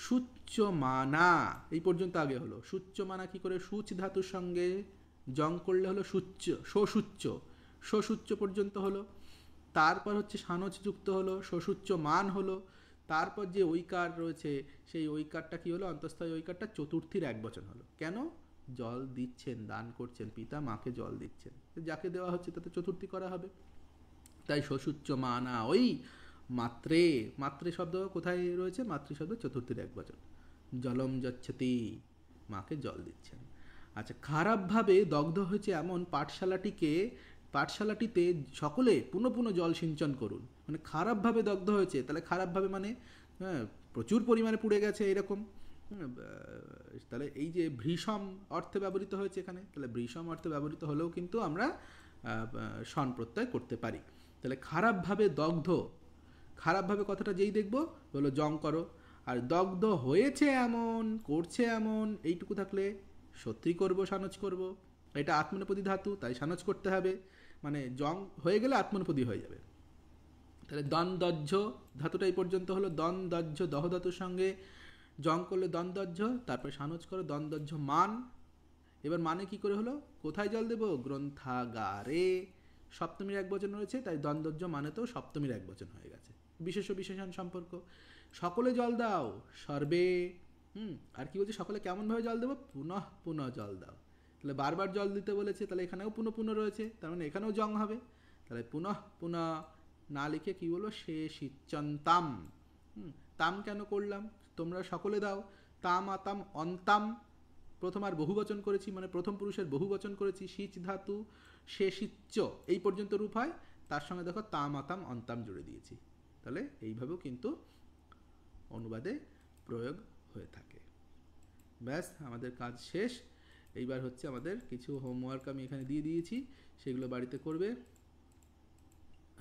সুচ্চ মানা, এই পর্যন্ত আগে হলো। সুচ্চ মানা কি করে, সুচ ধাতুর সঙ্গে জং করলে হলো সুচ্চ, সসুচ্চ, সসুচ্চ পর্যন্ত হলো। তারপর হচ্ছে সানজ যুক্ত হলো, সসুচ্চ মান হলো। তারপর যে ঐকার রয়েছে সেই ঐকারটা কি হলো, অন্তঃস্থ ঐকারটা চতুর্থীর এক বচন হলো। কেন, জল দিচ্ছেন, দান করছেন, পিতা মাকে জল দিচ্ছেন, যাকে দেওয়া হচ্ছে তাতে চতুর্থী করা হবে। তাই সসুচ্চ মানা, ওই মাত্রে, মাত্রে শব্দ কোথায় রয়েছে, মাতৃ শব্দ চতুর্থীর এক বচন। জলম যচ্ছতি, মাকে জল দিচ্ছেন। আচ্ছা খারাপভাবে দগ্ধ হয়েছে এমন পাঠশালাটিতে সকলে পুনঃ পুনঃ জল সিঞ্চন করুন। মানে খারাপভাবে দগ্ধ হয়েছে, তাহলে খারাপভাবে মানে হ্যাঁ প্রচুর পরিমাণে পুড়ে গেছে এরকম। তাহলে এই যে ভৃষম অর্থে ব্যবহৃত হয়েছে এখানে, তাহলে ভৃষম অর্থে ব্যবহৃত হলেও কিন্তু আমরা সন প্রত্যয় করতে পারি। তাহলে খারাপভাবে দগ্ধ, খারাপভাবে কথাটা যেই দেখবো হলো জং করো। আর দগ্ধ হয়েছে এমন, করছে এমন, এইটুকু থাকলে সত্যি করব, সানজ করব। এটা আত্মনেপদী ধাতু তাই সানজ করতে হবে, মানে জং হয়ে গেলে আত্মনেপদী হয়ে যাবে। তাহলে দ্বন্দ্বজ্জ ধাতুটা এই পর্যন্ত হলো। দ্বন্দ্বজ্জ দহ ধাতুর সঙ্গে জং করলে দ্বন্দ্বজ্জ, তারপরে সানজ করো দ্বন্দ্বজ্জ মান। এবার মানে কি করে হলো, কোথায় জল দেব, গ্রন্থাগারে, সপ্তমীর এক বচন রয়েছে তাই দ্বন্দ্বজ্জ মানে তো সপ্তমীর এক বচন হয়ে গেছে। বিশেষ বিশেষণ সম্পর্ক, সকলে জল দাও, সর্বে। আর কি বলছে, সকলে কেমনভাবে জল দেবো, পুনঃ পুনঃ জল দাও। তাহলে বারবার জল দিতে বলেছে, তাহলে এখানেও পুনঃ পুনঃ রয়েছে, তার মানে এখানেও জং হবে। তাহলে পুনঃ পুনঃ না লিখে কি বলবো, শেষিচ্যন্তাম। তাম কেন করলাম, তোমরা সকলে দাও। তাম আতাম অন্তাম, প্রথম আর বহুবচন করেছি, মানে প্রথম পুরুষের বহুবচন করেছি। সিচ ধাতু শেষিচ্য এই পর্যন্ত রূপ হয়, তার সঙ্গে দেখো তাম আতাম অন্তাম জুড়ে দিয়েছি। তাহলে এইভাবেও কিন্তু অনুবাদে প্রয়োগ হয়ে থাকে। ব্যাস আমাদের কাজ শেষ। এইবার হচ্ছে আমাদের কিছু হোমওয়ার্ক আমি এখানে দিয়ে দিয়েছি, সেগুলো বাড়িতে করবে।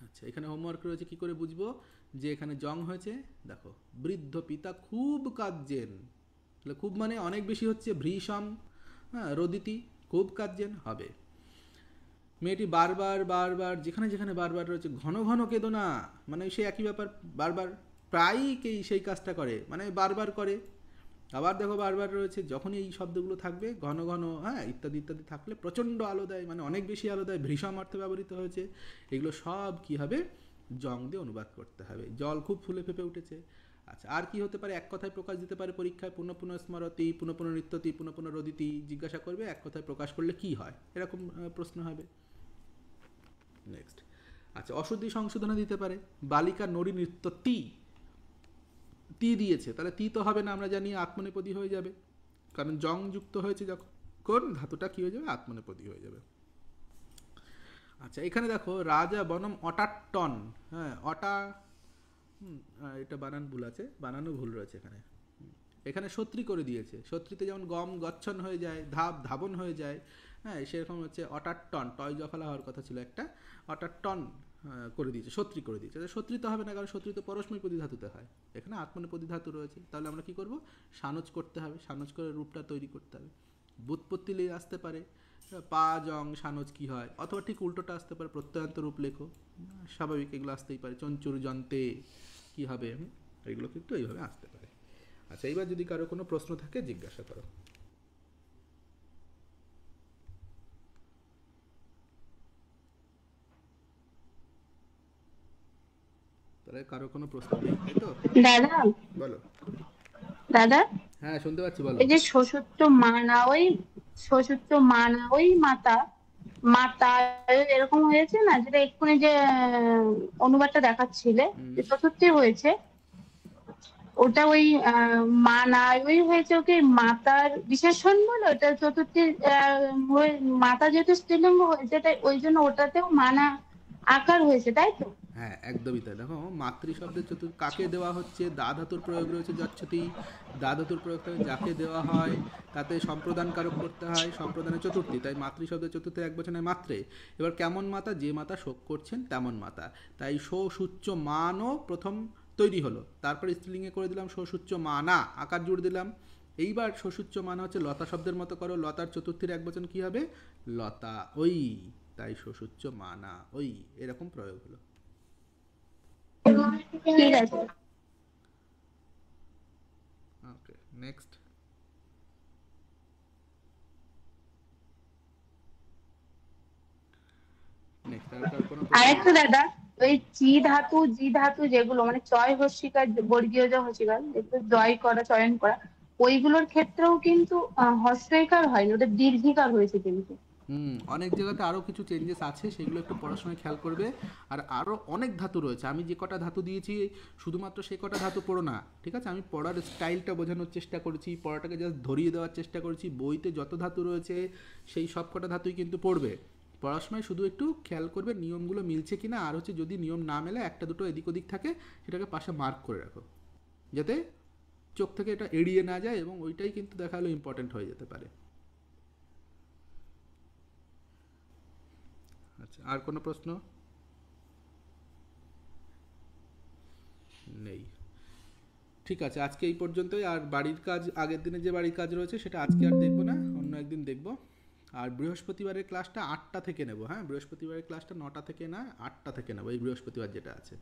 আচ্ছা এখানে হোমওয়ার্ক রয়েছে, কি করে বুঝবো যে এখানে জং হয়েছে, দেখো বৃদ্ধ পিতা খুব কাঁদছেন, তাহলে খুব মানে অনেক বেশি হচ্ছে, ভৃষম, হ্যাঁ রোদিতি, খুব কাঁদছেন হবে। মেয়েটি বারবার বারবার, যেখানে যেখানে বারবার রয়েছে, ঘন ঘন কেঁদো না, মানে সে একই ব্যাপার বারবার, প্রায়ই সেই কাজটা করে, মানে বারবার করে। আবার দেখো বারবার রয়েছে, যখনই এই শব্দগুলো থাকবে ঘন ঘন, হ্যাঁ ইত্যাদি ইত্যাদি থাকলে প্রচণ্ড আলো দেয়, মানে অনেক বেশি আলো দেয়, ভৃষম অর্থে ব্যবহৃত হয়েছে, এগুলো সব কি হবে, জং দিয়ে অনুবাদ করতে হবে। জল খুব ফুলে ফেপে উঠেছে। আচ্ছা আর কি হতে পারে, এক কথায় প্রকাশ দিতে পারে পরীক্ষায়, পুনঃ পুনঃ স্মরতি, পুনঃ পুনঃ নৃত্যতি, পুনঃ পুনঃ রদিতি, জিজ্ঞাসা করবে এক কথায় প্রকাশ করলে কি হয়, এরকম প্রশ্ন হবে। নেক্সট, আচ্ছা অশুদ্ধি সংশোধনে দিতে পারে, বালিকা নরী নৃত্য তি, তি দিয়েছে, তাহলে তি তো হবে না, আমরা জানি আত্মনেপদী হয়ে যাবে, কারণ জং যুক্ত হয়েছে যখন, ধাতুটা কি হয়ে যাবে, আত্মনেপদী হয়ে যাবে। আচ্ছা এখানে দেখো রাজা বনম অটাট্টন, হ্যাঁ অটা, এটা বানান ভুল আছে, বানানো ভুল রয়েছে এখানে। এখানে সত্রী করে দিয়েছে, সত্রীতে যেমন গম গচ্ছন হয়ে যায়, ধাবন হয়ে যায়, হ্যাঁ সেরকম হচ্ছে অটাট্টন, টয় জফলা হওয়ার কথা ছিল একটা, অটাট্টন করে দিয়েছে, সত্রী করে দিয়েছে। সত্রী তো হবে না, কারণ সত্রী তো পরস্মৈপদী ধাতুতে হয়, এখানে আত্মনেপদী ধাতু রয়েছে, তাহলে আমরা কি করব, সানজ করতে হবে, সানজ করে রূপটা তৈরি করতে হবে। বুৎপত্তি লিয়ে আসতে পারে, পা জং সানজ কি হয়, অথবা ঠিক উল্টোটা আসতে পারে, প্রত্যয়ান্ত রূপ লেখো, স্বাভাবিক এগুলো আসতেই পারে, চঞ্চুর যন্তে কি হবে, এগুলো কিন্তু এইভাবে আসতে পারে। আচ্ছা এইবার যদি কারো কোনো প্রশ্ন থাকে জিজ্ঞাসা করো। তাহলে কারো কোনো প্রশ্ন নেই, তাই তো? দাদা, বলো। দাদা হ্যাঁ শুনতে পাচ্ছি, বলো। এই যে শ্বশুরত্ব মানা ওই মাতা মাতা এরকম হয়েছে না, যেটা এক্ষুনি যে অনুবাদটা দেখাচ্ছিলে হুম। যে চতুর্থী হয়েছে, ওটা ওই মানাওই হয়েছে ওকে মাতার বিশেষণ বলে, ওটা চতুর্থী মাতা যেহেতু স্ত্রীলিঙ্গ হয়েছে, তাই ওই জন্য ওটাতেও মানা আকার হয়েছে, তাই তো? হ্যাঁ একদমই তাই। দেখো মাতৃ শব্দের চতুর্থ কাকে দেওয়া হচ্ছে, দা ধাতুর প্রয়োগ রয়েছে যচ্ছতি, দা ধাতুর প্রয়োগ থাকে যাকে দেওয়া হয় তাতে সম্প্রদান কারক করতে হয়, সম্প্রদানের চতুর্থী, তাই মাতৃ শব্দের চতুর্থী এক বচনের মাত্রে। এবার কেমন মাতা, যে মাতা শোক করছেন তেমন মাতা, তাই সুচ্চ মানও প্রথম তৈরি হলো, তারপর স্ত্রীলিঙ্গে করে দিলাম সুচ্চ মানা, আকার জুড়ে দিলাম। এইবার সসুচ্চ মানা হচ্ছে লতা শব্দের মতো করো, লতার চতুর্থীর এক বচন কি হবে, লতা ওই, তাই সসুচ্চ মানা ওই, এরকম প্রয়োগ হলো। ঠিক আছে। ওকে, নেক্সট। নেক্সট আর কোনো প্রশ্ন? আরেকটা দাদা, ওই জি ধাতু যেগুলো মানে চয় হস্যিকার বর্গীয় জ হস্যিকার যেগুলো জয় করা চয়ন করা, ওইগুলোর ক্ষেত্রেও কিন্তু হস্যইকার হয়নি, ওটা দীর্ঘিকার হয়েছে কিন্তু। অনেক জায়গাতে আরও কিছু চেঞ্জেস আছে, সেগুলো একটু পড়াশোনায় খেয়াল করবে। আর আরও অনেক ধাতু রয়েছে, আমি যে কটা ধাতু দিয়েছি শুধুমাত্র সে কটা ধাতু পড়ো না, ঠিক আছে? আমি পড়ার স্টাইলটা বোঝানোর চেষ্টা করেছি, পড়াটাকে জাস্ট ধরিয়ে দেওয়ার চেষ্টা করেছি। বইতে যত ধাতু রয়েছে সেই সব কটা ধাতুই কিন্তু পড়বে। পড়ার সময় শুধু একটু খেয়াল করবে নিয়মগুলো মিলছে কিনা, আর হচ্ছে যদি নিয়ম না মেলে একটা দুটো এদিক ওদিক থাকে সেটাকে পাশে মার্ক করে রাখো, যাতে চোখ থেকে এটা এড়িয়ে না যায়, এবং ওইটাই কিন্তু দেখা হলো ইম্পর্টেন্ট হয়ে যেতে পারে। আচ্ছা, আর কোনো প্রশ্ন? নেই। ঠিক আছে, আজকে এই পর্যন্তই। আর বাড়ির কাজ, আগের দিনে যে বাড়ির কাজ রয়েছে সেটা আজকে আর দেখবো না, অন্য একদিন দেখবো। আর বৃহস্পতিবারের ক্লাসটা 8টা থেকে নেব, হ্যাঁ? বৃহস্পতিবারের ক্লাসটা 9টা থেকে না 8টা থেকে নেবো, এই বৃহস্পতিবার যেটা আছে।